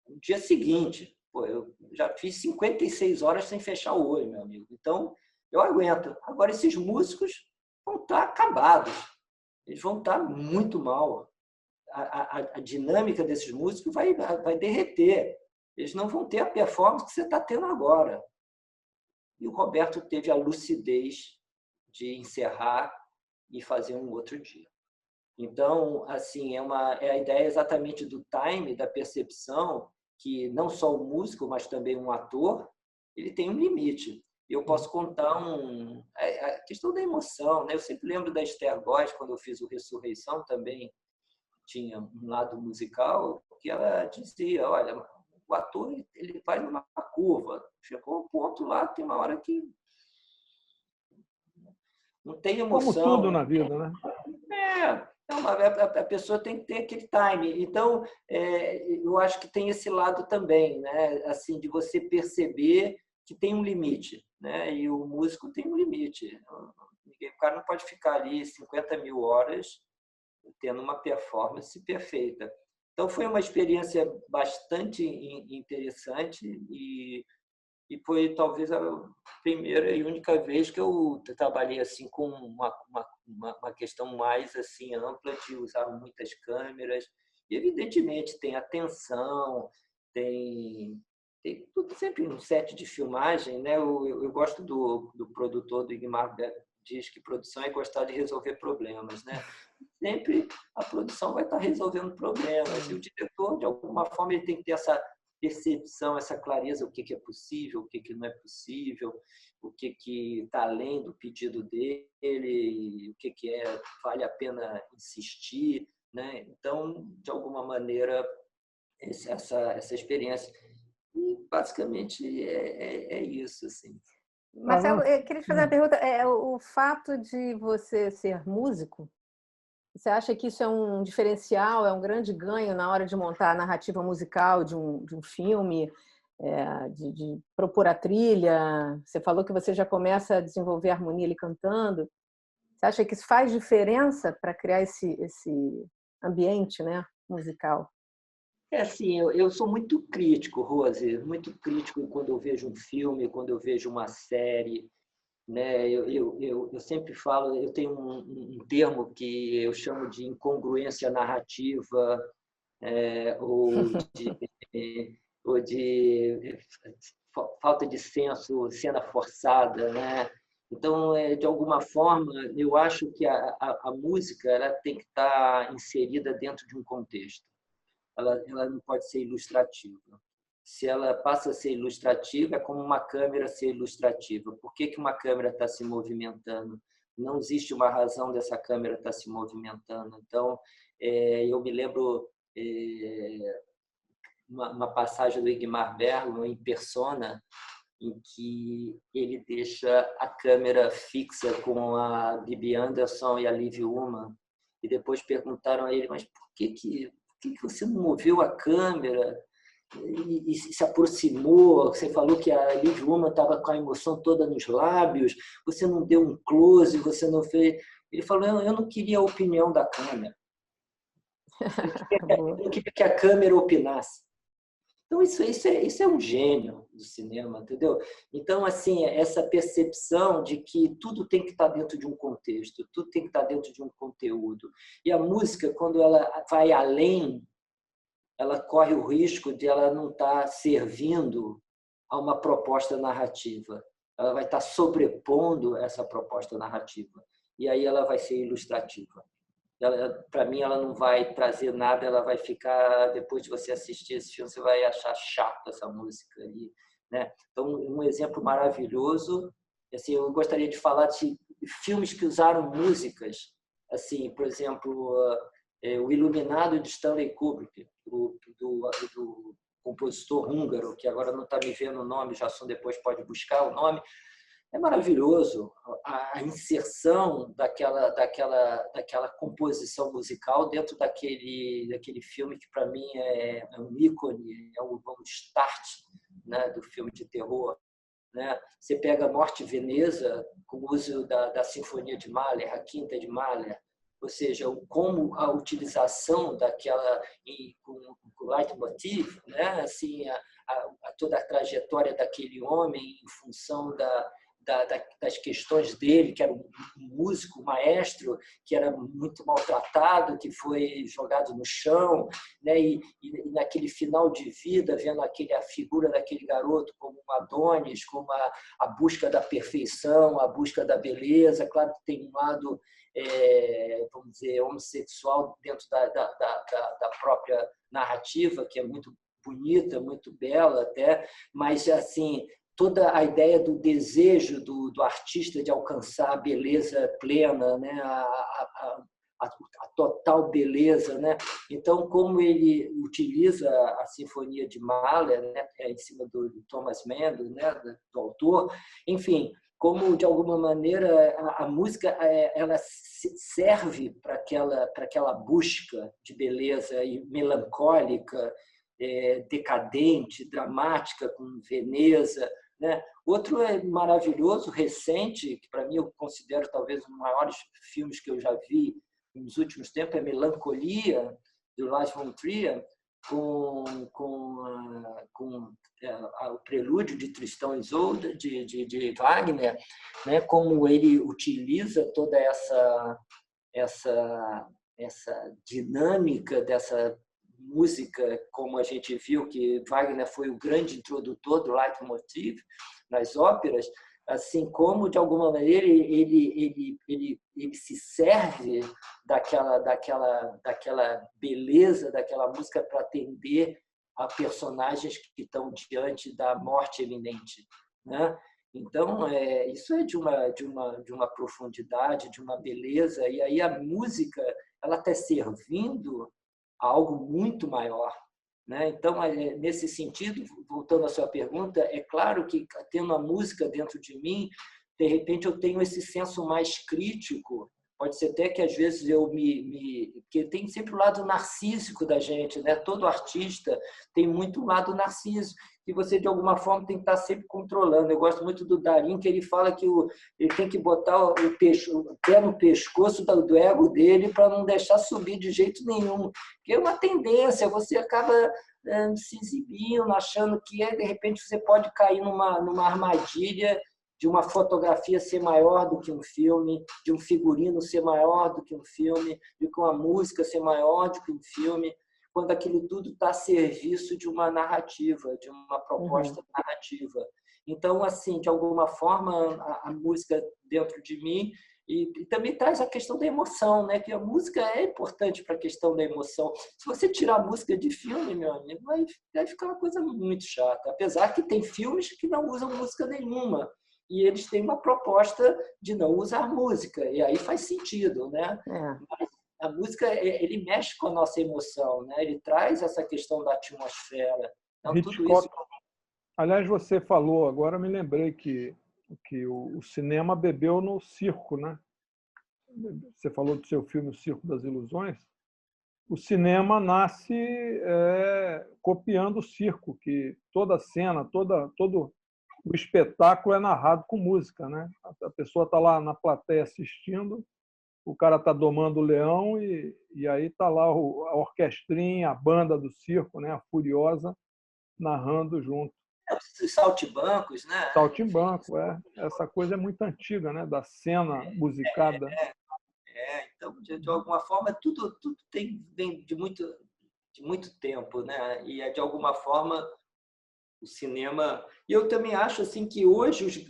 o dia seguinte. Pô, eu já fiz 56 horas sem fechar o olho, meu amigo. Então, eu aguento. Agora, esses músicos vão estar acabados. Eles vão estar muito mal. A dinâmica desses músicos vai derreter. Eles não vão ter a performance que você está tendo agora. E o Roberto teve a lucidez de encerrar e fazer um outro dia. Então, assim, é a ideia exatamente do time, da percepção, que não só o músico, mas também um ator, ele tem um limite. Eu posso contar a questão da emoção, né? Eu sempre lembro da Esther Góes, quando eu fiz o Ressurreição, também tinha um lado musical, que ela dizia, olha, o ator ele vai numa curva, chegou um ponto lá, tem uma hora que não tem emoção. Como tudo na vida, né? A pessoa tem que ter aquele time. Então, eu acho que tem esse lado também, né? Assim, de você perceber que tem um limite, né? E o músico tem um limite. O cara não pode ficar ali 50.000 horas tendo uma performance perfeita. Então, foi uma experiência bastante interessante e foi talvez a primeira e única vez que eu trabalhei assim com uma questão mais assim ampla de usar muitas câmeras. E, evidentemente, tem atenção, tem tudo sempre um set de filmagem, né? Eu gosto do produtor, do Ingmar Bergman, diz que produção é gostar de resolver problemas, né? Sempre a produção vai estar resolvendo problemas. E o diretor, de alguma forma, ele tem que ter essa percepção, essa clareza, o que é possível, o que não é possível, o que está além do pedido dele, o que vale a pena insistir, né? Então, de alguma maneira, essa experiência. E, basicamente, é isso, assim. Marcelo, eu queria te fazer uma pergunta. O fato de você ser músico, você acha que isso é um diferencial, é um grande ganho na hora de montar a narrativa musical de um filme, de propor a trilha? Você falou que você já começa a desenvolver a harmonia ali cantando. Você acha que isso faz diferença para criar esse ambiente, né, musical? Assim, eu sou muito crítico, Rose, muito crítico quando eu vejo um filme, quando eu vejo uma série, né? Eu sempre falo, eu tenho um termo que eu chamo de incongruência narrativa, ou de falta de senso, cena forçada, né? Então, de alguma forma, eu acho que a música ela tem que estar inserida dentro de um contexto. Ela não pode ser ilustrativa. Se ela passa a ser ilustrativa, é como uma câmera ser ilustrativa. Por que uma câmera está se movimentando? Não existe uma razão dessa câmera estar se movimentando. Então, eu me lembro uma passagem do Ingmar Bergman em Persona, em que ele deixa a câmera fixa com a Bibi Andersson e a Liv Ullmann, e depois perguntaram a ele, mas por que você não moveu a câmera e se aproximou? Você falou que a Liv Ullmann estava com a emoção toda nos lábios, você não deu um close, você não fez... Ele falou, eu não queria a opinião da câmera. Eu não queria que a câmera opinasse. Então, isso é um gênio do cinema, entendeu? Então, assim, essa percepção de que tudo tem que estar dentro de um contexto, tudo tem que estar dentro de um conteúdo. E a música, quando ela vai além, ela corre o risco de ela não estar servindo a uma proposta narrativa. Ela vai estar sobrepondo essa proposta narrativa. E aí ela vai ser ilustrativa. Para mim, ela não vai trazer nada, ela vai ficar, depois de você assistir esse filme, você vai achar chato essa música aí, né? Então, um exemplo maravilhoso, assim, eu gostaria de falar de filmes que usaram músicas, assim, por exemplo, o Iluminado de Stanley Kubrick, do compositor húngaro, que agora não está me vendo o nome, Jasson depois pode buscar o nome. É maravilhoso a inserção daquela composição musical dentro daquele filme que, para mim, é um ícone, é o start, né, do filme de terror. Né? Você pega a Morte de Veneza com o uso da Sinfonia de Mahler, a Quinta de Mahler, ou seja, como a utilização daquela com o leitmotiv, né? Assim, toda a trajetória daquele homem em função das questões dele, que era um músico, um maestro, que era muito maltratado, que foi jogado no chão, né? E naquele final de vida, vendo a figura daquele garoto como um Adonis, como a busca da perfeição, a busca da beleza. Claro que tem um lado, vamos dizer, homossexual dentro da própria narrativa, que é muito bonita, muito bela até, mas, assim, toda a ideia do desejo do artista de alcançar a beleza plena, né? A total beleza, né? Então, como ele utiliza a Sinfonia de Mahler, né? Em cima do Thomas Mann, né? Do autor, enfim, como de alguma maneira a música ela serve para aquela busca de beleza e melancólica, decadente, dramática, com Veneza, né? Outro é maravilhoso, recente, que para mim eu considero talvez um dos maiores filmes que eu já vi nos últimos tempos, é Melancolia, do Lars von Trier, com o prelúdio de Tristan e Isolde, de Wagner, né? Como ele utiliza toda essa dinâmica dessa música, como a gente viu que Wagner foi o grande introdutor do leitmotiv nas óperas, assim como, de alguma maneira, ele se serve daquela beleza, daquela música para atender a personagens que estão diante da morte iminente, né? Então, isso é de uma profundidade, de uma beleza, e aí a música ela está servindo a algo muito maior, né? Então, nesse sentido, voltando à sua pergunta, é claro que, tendo a música dentro de mim, de repente eu tenho esse senso mais crítico. Pode ser até que, às vezes, porque tem sempre o lado narcísico da gente, né? Todo artista tem muito lado narcísico, que você, de alguma forma, tem que estar sempre controlando. Eu gosto muito do Darín, que ele fala que ele tem que botar o pé no pescoço do ego dele para não deixar subir de jeito nenhum. Porque é uma tendência, você acaba se exibindo, achando que, de repente, você pode cair numa armadilha de uma fotografia ser maior do que um filme, de um figurino ser maior do que um filme, de uma música ser maior do que um filme, quando aquilo tudo está a serviço de uma narrativa, de uma proposta narrativa. Então, assim, de alguma forma, a música dentro de mim e também traz a questão da emoção, né? Que a música é importante para a questão da emoção. Se você tirar a música de filme, meu amigo, vai ficar uma coisa muito chata. Apesar que tem filmes que não usam música nenhuma, e eles têm uma proposta de não usar música, e aí faz sentido, né? Mas a música, ele mexe com a nossa emoção, né? Ele traz essa questão da atmosfera. Então, tudo isso... Aliás, você falou, agora me lembrei que o cinema bebeu no circo, né? Você falou do seu filme O Circo das Ilusões. O cinema nasce copiando o circo, que toda cena, todo o espetáculo é narrado com música, né? A pessoa está lá na plateia assistindo, o cara está domando o leão e aí está lá a orquestrinha, a banda do circo, né? A Furiosa, narrando junto. Os saltimbancos, né? Saltimbanco, essa coisa é muito antiga, né? Da cena musicada. Então, de alguma forma, tudo vem de muito tempo, né? E, de alguma forma, o cinema... E eu também acho assim, que hoje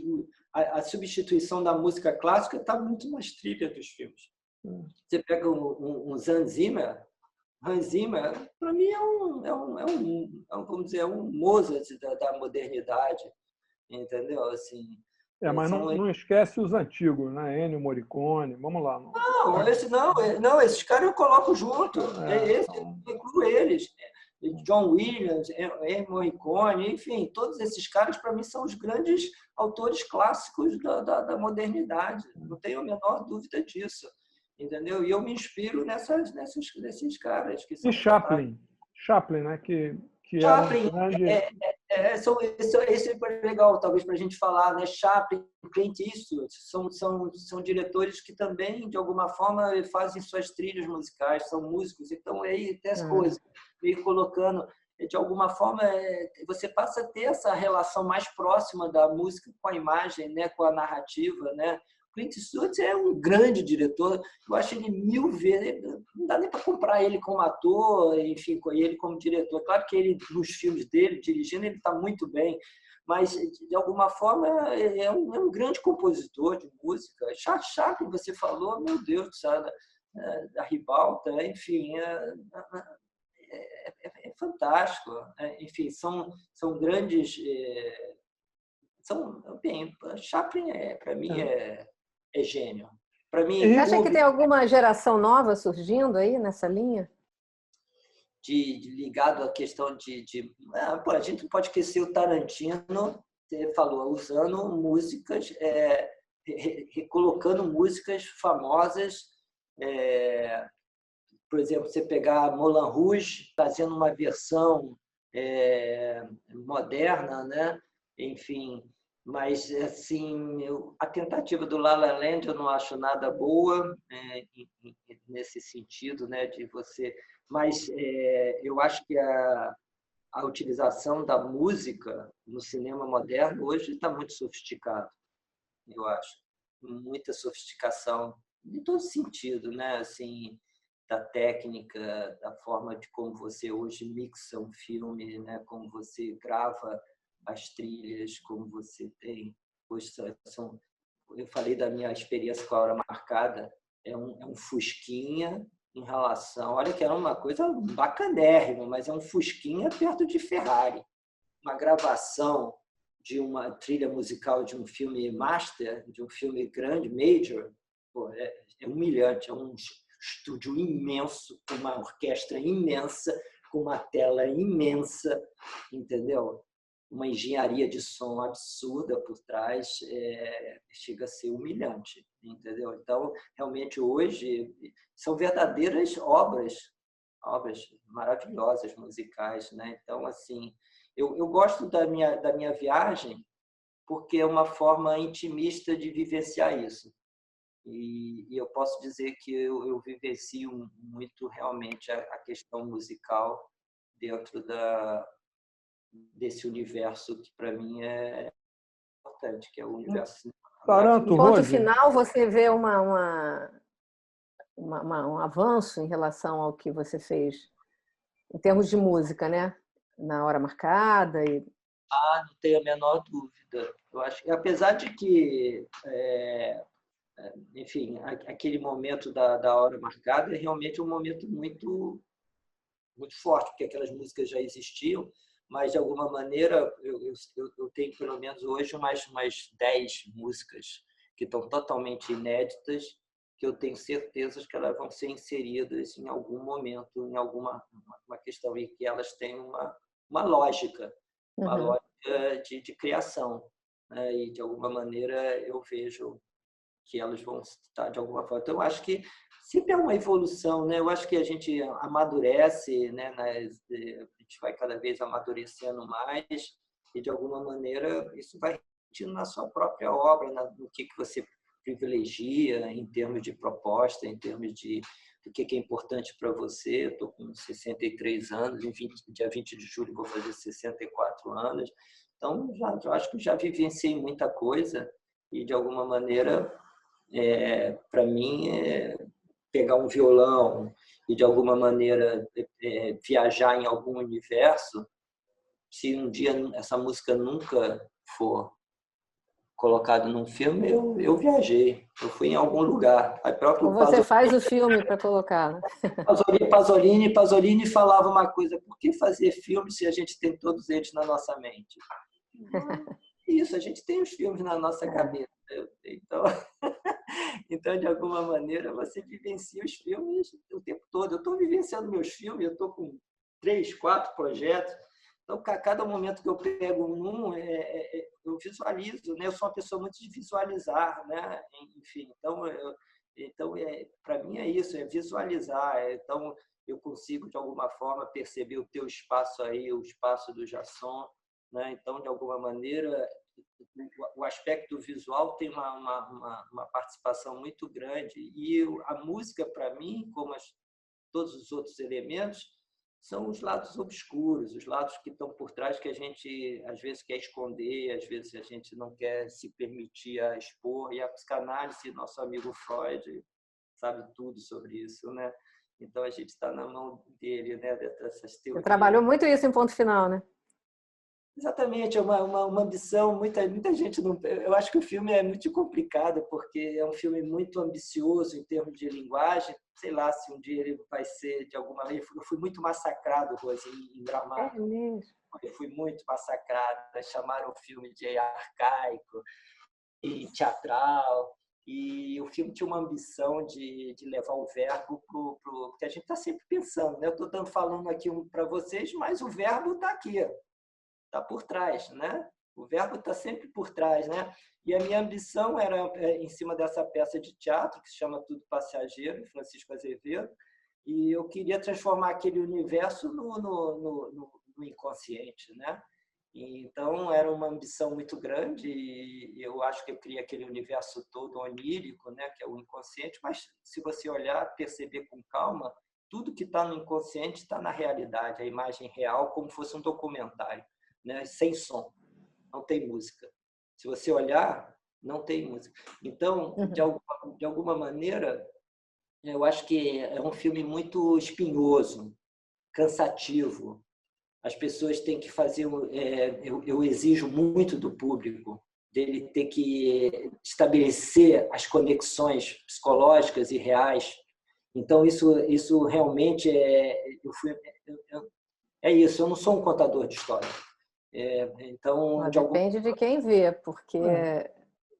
a substituição da música clássica está muito nas trilhas dos filmes. Você pega um Hans Zimmer, para mim, vamos dizer, um Mozart da modernidade, entendeu? Assim, mas não esquece os antigos, né? Ennio Morricone, vamos lá. Não, esses caras eu coloco junto. Eu incluo eles. John Williams, Ennio Morricone, enfim, todos esses caras, para mim, são os grandes autores clássicos da modernidade. Não tenho a menor dúvida disso. Entendeu? E eu me inspiro nesses caras. Que são Chaplin, né? Que Chaplin, era um grande... esse é legal, talvez, para a gente falar, né? Chaplin, Clint Eastwood, são diretores que também, de alguma forma, fazem suas trilhas musicais, são músicos, então aí tem as coisas, meio colocando, de alguma forma, você passa a ter essa relação mais próxima da música com a imagem, né? Com a narrativa, né? Clint Eastwood é um grande diretor, eu acho ele 1000 vezes, não dá nem para comprar ele como ator, enfim, com ele como diretor. Claro que ele, nos filmes dele, dirigindo, ele está muito bem, mas, de alguma forma, é um grande compositor de música. Chaplin, você falou, meu Deus do céu, da ribalta, enfim, é fantástico. Enfim, são grandes... Chaplin, para mim, é gênio. Para mim, você acha que tem alguma geração nova surgindo aí nessa linha? Ligado à questão a gente pode esquecer o Tarantino, você falou, usando músicas, recolocando músicas famosas. Por exemplo, você pegar Moulin Rouge, trazendo uma versão moderna, né? Enfim, mas assim, a tentativa do La La Land eu não acho nada boa nesse sentido, né? De você, mas eu acho que a utilização da música no cinema moderno hoje está muito sofisticado, eu acho, muita sofisticação em todo sentido, né? Assim, da técnica, da forma de como você hoje mixa um filme, né? Como você grava as trilhas, como você tem. Hoje eu falei da minha experiência com a Hora Marcada, é um fusquinha em relação. Olha que era uma coisa bacanérrima, mas é um fusquinha perto de Ferrari. Uma gravação de uma trilha musical de um filme master, de um filme grande, major, pô, é humilhante, é um estúdio imenso, com uma orquestra imensa, com uma tela imensa, entendeu? Uma engenharia de som absurda por trás, chega a ser humilhante, entendeu? Então, realmente, hoje, são verdadeiras obras maravilhosas musicais, né? Então, assim, eu gosto da minha viagem porque é uma forma intimista de vivenciar isso. E eu posso dizer que eu vivencio muito realmente a questão musical dentro desse universo que para mim é importante, que é o universo Taranto, No ponto Rose, final, você vê um avanço em relação ao que você fez em termos de música, né? Na Hora Marcada e não tenho a menor dúvida. Eu acho que, apesar de que, enfim, aquele momento da Hora Marcada é realmente um momento muito, muito forte, porque aquelas músicas já existiam, mas de alguma maneira eu tenho pelo menos hoje umas 10 músicas que estão totalmente inéditas, que eu tenho certeza que elas vão ser inseridas em algum momento, em alguma uma questão, e que elas têm uma lógica, uma lógica de criação, né? E de alguma maneira eu vejo que elas vão estar de alguma forma. Então, eu acho que sempre é uma evolução, né? Eu acho que a gente amadurece, né? A gente vai cada vez amadurecendo mais e, de alguma maneira, isso vai refletindo na sua própria obra, no que você privilegia em termos de proposta, em termos do que é importante para você. Eu estou com 63 anos, dia 20 de julho vou fazer 64 anos. Então, eu acho que já vivenciei muita coisa e, de alguma maneira, para mim, pegar um violão e, de alguma maneira, viajar em algum universo, se um dia essa música nunca for colocada num filme, eu viajei, eu fui em algum lugar. Aí próprio ou você faz o filme para colocar, né? Pasolini falava uma coisa: por que fazer filme se a gente tem todos eles na nossa mente? Isso, a gente tem os filmes na nossa cabeça. Então, de alguma maneira, você vivencia os filmes o tempo todo. Eu estou vivenciando meus filmes, eu estou com 3, 4 projetos. Então, a cada momento que eu pego eu visualizo, né? Eu sou uma pessoa muito de visualizar, né? Enfim, então para mim é isso, é visualizar. Então, eu consigo, de alguma forma, perceber o teu espaço aí, o espaço do Jasson, né? Então, de alguma maneira, o aspecto visual tem uma participação muito grande. E a música, para mim, como todos os outros elementos, são os lados obscuros, os lados que estão por trás, que a gente, às vezes, quer esconder, às vezes a gente não quer se permitir a expor. E a psicanálise, nosso amigo Freud, sabe tudo sobre isso, né? Então, a gente está na mão dele, né? Dessas teorias. Você trabalhou muito isso em Ponto Final, né? Exatamente, é uma ambição. Muita gente não. Eu acho que o filme é muito complicado, porque é um filme muito ambicioso em termos de linguagem. Sei lá se um dia ele vai ser de alguma maneira. Eu fui muito massacrado, Rose, em Gramado. É mesmo. Eu fui muito massacrado. Chamaram o filme de arcaico e teatral. E o filme tinha uma ambição de levar o verbo porque a gente está sempre pensando, né? Eu estou falando aqui para vocês, mas o verbo está aqui. Está por trás, né? O verbo está sempre por trás, né? E a minha ambição era, em cima dessa peça de teatro, que se chama Tudo Passageiro, de Francisco Azevedo, e eu queria transformar aquele universo no inconsciente, né? Então, era uma ambição muito grande e eu acho que eu criei aquele universo todo onírico, né, que é o inconsciente, mas se você olhar, perceber com calma, tudo que está no inconsciente está na realidade, a imagem real, como fosse um documentário, né, sem som, não tem música. Se você olhar, não tem música. Então, de alguma maneira, eu acho que é um filme muito espinhoso, cansativo. As pessoas têm que fazer... Eu exijo muito do público, dele ter que estabelecer as conexões psicológicas e reais. Então, isso realmente é isso. Eu não sou um contador de história. Então, depende de quem vê, porque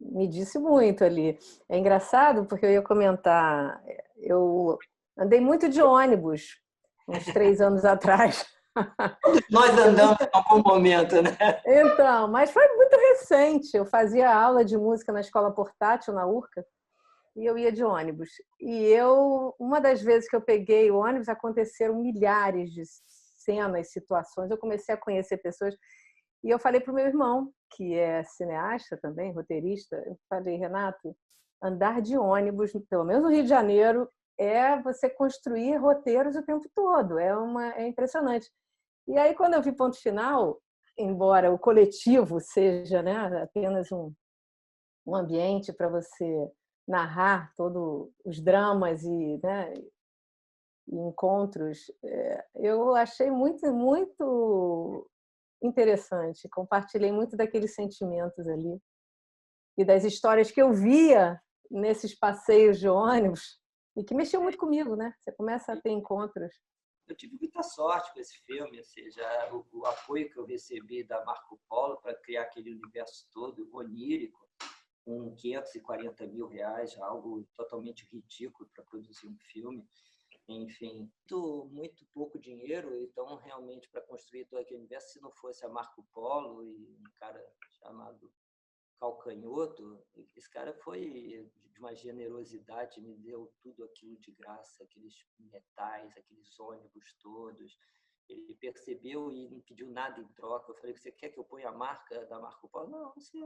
me disse muito ali. É engraçado, porque eu ia comentar, eu andei muito de ônibus uns 3 anos atrás. Nós andamos em algum momento, né? Então, mas foi muito recente. Eu fazia aula de música na escola portátil, na URCA, e eu ia de ônibus. E uma das vezes que eu peguei o ônibus, aconteceram milhares de cenas, situações. Eu comecei a conhecer pessoas. E eu falei para o meu irmão, que é cineasta também, roteirista, eu falei, Renato, andar de ônibus, pelo menos no Rio de Janeiro, é você construir roteiros o tempo todo. É impressionante. E aí, quando eu vi Ponto Final, embora o coletivo seja, né, apenas um ambiente para você narrar todos os dramas e, né, encontros, eu achei muito, muito interessante. Compartilhei muito daqueles sentimentos ali e das histórias que eu via nesses passeios de ônibus e que mexiam muito comigo, né? Você começa a ter encontros. Eu tive muita sorte com esse filme, ou seja, o apoio que eu recebi da Marco Polo para criar aquele universo todo onírico, com R$540 mil, algo totalmente ridículo para produzir um filme. Enfim, muito pouco dinheiro, então realmente para construir todo aquele universo, se não fosse a Marco Polo e um cara chamado Calcanhoto, esse cara foi de uma generosidade, me deu tudo aquilo de graça, aqueles metais, aqueles ônibus todos. Ele percebeu e não pediu nada em troca. Eu falei, você quer que eu ponha a marca da Marco Polo? Não, se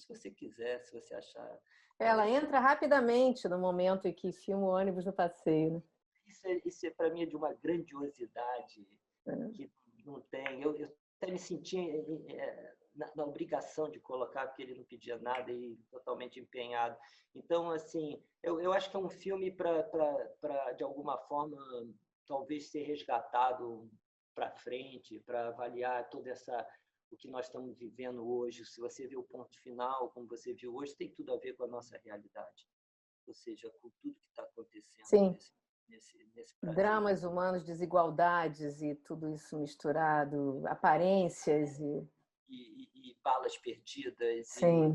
você quiser, se você achar. Ela entra rapidamente no momento em que filma o ônibus no passeio, né? Isso para mim é de uma grandiosidade que não tem. Eu até me senti na obrigação de colocar, porque ele não pedia nada e totalmente empenhado. Então, assim, eu acho que é um filme para, de alguma forma, talvez ser resgatado para frente, para avaliar toda o que nós estamos vivendo hoje. Se você vê o Ponto Final, como você viu hoje, tem tudo a ver com a nossa realidade. Ou seja, com tudo que está acontecendo. Sim. Nesse dramas humanos, desigualdades e tudo isso misturado, aparências e balas perdidas e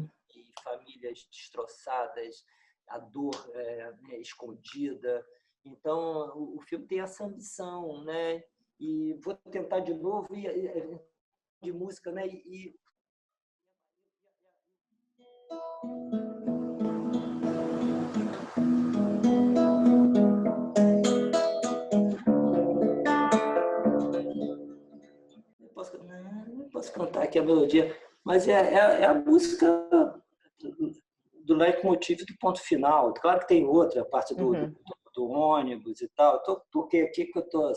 famílias destroçadas, a dor escondida. Então, o filme tem essa ambição, né? E vou tentar de novo de música, né? Não posso cantar aqui a melodia, mas é a música do leitmotiv do Ponto Final. Claro que tem outra, a parte do ônibus e tal. Toquei aqui que eu estou...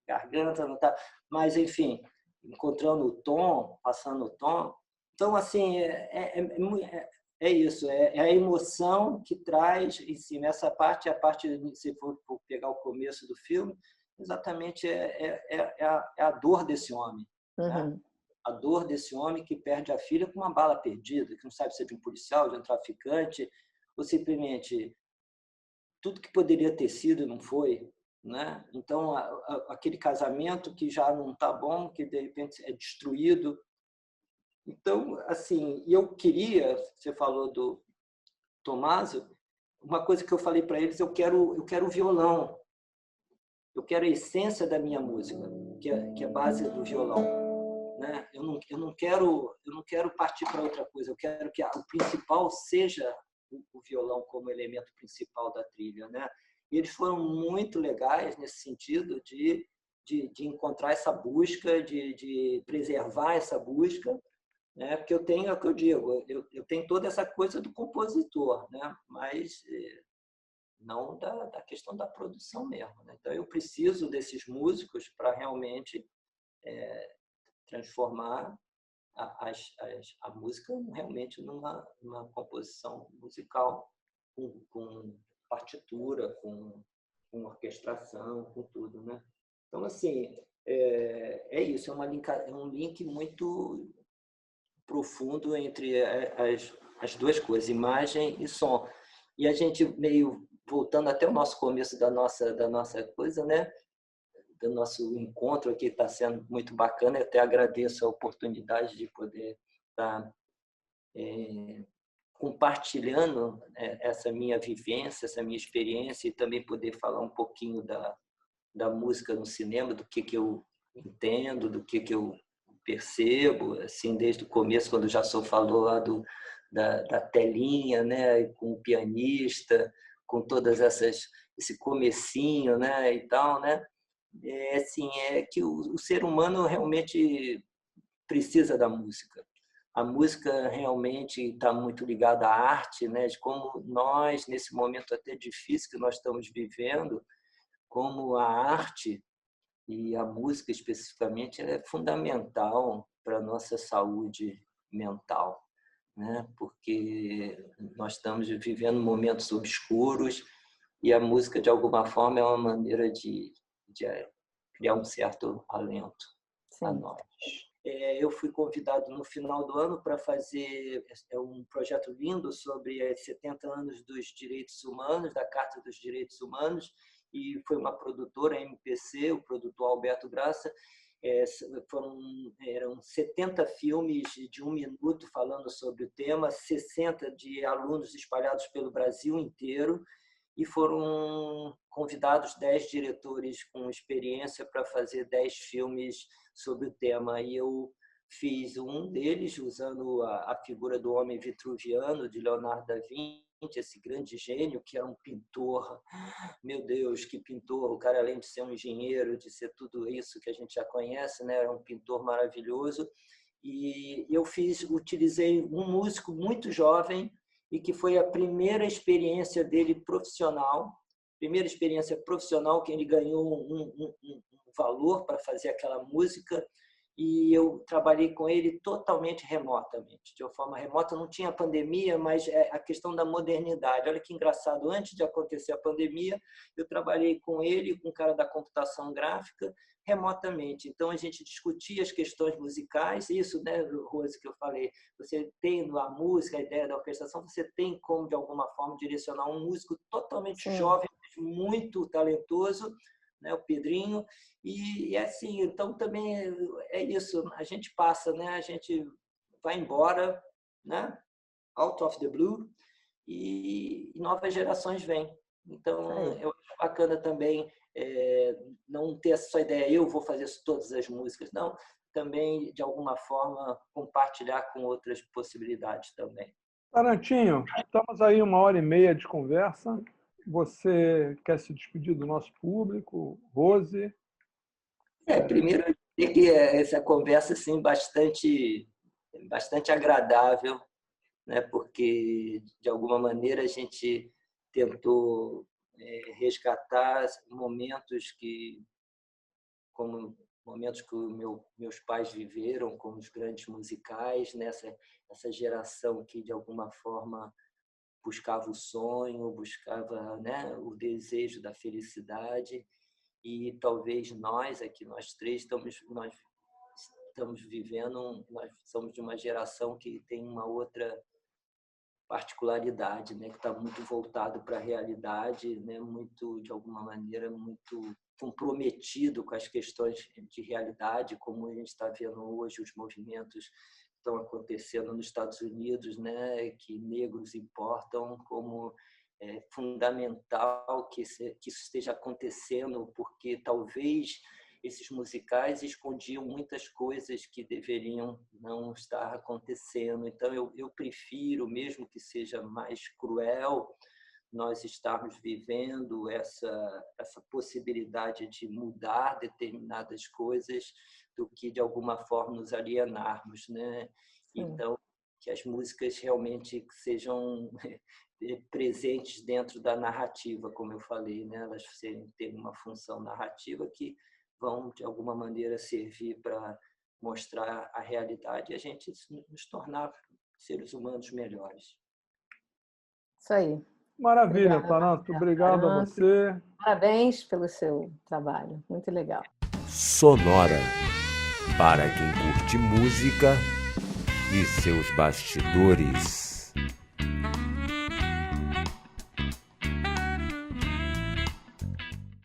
garganta não tá... Mas, enfim, encontrando o tom, passando o tom. Então, assim, é isso. É a emoção que traz em cima. Essa parte, se for pegar o começo do filme, exatamente é a dor desse homem. Né? A dor desse homem que perde a filha com uma bala perdida, que não sabe se é de um policial, de um traficante, ou simplesmente tudo que poderia ter sido não foi. Né? Então, aquele casamento que já não está bom, que de repente é destruído. Então, assim, eu queria, você falou do Tommaso, uma coisa que eu falei para eles, eu quero o violão. Eu quero a essência da minha música, que é a base do violão. né? Eu não quero partir para outra coisa. Eu quero que o principal seja o violão como elemento principal da trilha, né? E eles foram muito legais nesse sentido de encontrar essa busca, de preservar essa busca, né? Porque eu tenho, é o que eu digo, eu tenho toda essa coisa do compositor, né? Mas não da questão da produção mesmo, né? Então eu preciso desses músicos para realmente transformar a música realmente numa composição musical com partitura, com orquestração, com tudo, né? Então, assim, é isso, é um link muito profundo entre as duas coisas, imagem e som. E a gente meio voltando até o nosso começo da nossa coisa, né? Do nosso encontro aqui, está sendo muito bacana. Eu até agradeço a oportunidade de poder estar compartilhando essa minha vivência, essa minha experiência, e também poder falar um pouquinho da música no cinema, do que eu entendo, do que eu percebo, assim, desde o começo, quando o Jason falou lá da telinha, né, com o pianista, com todas esse comecinho, né, e tal, né? Assim, é que o ser humano realmente precisa da música. A música realmente está muito ligada à arte, né? De como nós, nesse momento até difícil que nós estamos vivendo, como a arte e a música especificamente é fundamental para a nossa saúde mental, né? Porque nós estamos vivendo momentos obscuros e a música, de alguma forma, é uma maneira de criar um certo alento a nós. Eu fui convidado no final do ano para fazer um projeto lindo sobre os 70 anos dos direitos humanos, da Carta dos Direitos Humanos, e foi uma produtora, a MPC, o produtor Alberto Graça. Eram 70 filmes de 1 minuto falando sobre o tema, 60 de alunos espalhados pelo Brasil inteiro, e foram convidados 10 diretores com experiência para fazer 10 filmes sobre o tema. E eu fiz um deles usando a figura do homem vitruviano, de Leonardo da Vinci, esse grande gênio, que era um pintor. Meu Deus, que pintor! O cara, além de ser um engenheiro, de ser tudo isso que a gente já conhece, né? Era um pintor maravilhoso. E eu utilizei um músico muito jovem, e que foi a primeira experiência dele profissional, que ele ganhou um valor para fazer aquela música, e eu trabalhei com ele totalmente remotamente, de uma forma remota. Não tinha pandemia, mas é a questão da modernidade. Olha que engraçado, antes de acontecer a pandemia, eu trabalhei com ele, com o cara da computação gráfica, remotamente. Então, a gente discutia as questões musicais, isso, né, Rose, que eu falei, você tem a música, a ideia da orquestração, você tem como, de alguma forma, direcionar um músico totalmente jovem, muito talentoso, né, o Pedrinho, e assim, então também é isso, a gente passa, né, a gente vai embora, né, out of the blue, e novas gerações vêm. Então, eu acho bacana também não ter essa ideia, eu vou fazer todas as músicas, não, também, de alguma forma, compartilhar com outras possibilidades também. Tarantinho, estamos aí 1h30 de conversa. Você quer se despedir do nosso público? Rose? Primeiro, eu diria que essa conversa assim, bastante agradável, né? Porque, de alguma maneira, a gente tentou resgatar como momentos que meus pais viveram, como os grandes musicais, nessa essa geração que, de alguma forma, buscava o sonho, buscava, né, o desejo da felicidade. E talvez nós três, nós estamos vivendo, nós somos de uma geração que tem uma outra particularidade, né, que está muito voltado para a realidade, né, muito, de alguma maneira, muito comprometido com as questões de realidade, como a gente está vendo hoje, os movimentos que estão acontecendo nos Estados Unidos, né, que negros importam, como é fundamental que isso esteja acontecendo, porque talvez esses musicais escondiam muitas coisas que deveriam não estar acontecendo. Então, eu prefiro, mesmo que seja mais cruel, nós estarmos vivendo essa possibilidade de mudar determinadas coisas do que, de alguma forma, nos alienarmos, né? Então, que as músicas realmente sejam presentes dentro da narrativa, como eu falei, né? Elas têm uma função narrativa que vão, de alguma maneira, servir para mostrar a realidade e a gente nos tornar seres humanos melhores. Isso aí. Maravilha, Taranto. Obrigado a você. Parabéns pelo seu trabalho. Muito legal. Sonora. Para quem curte música e seus bastidores.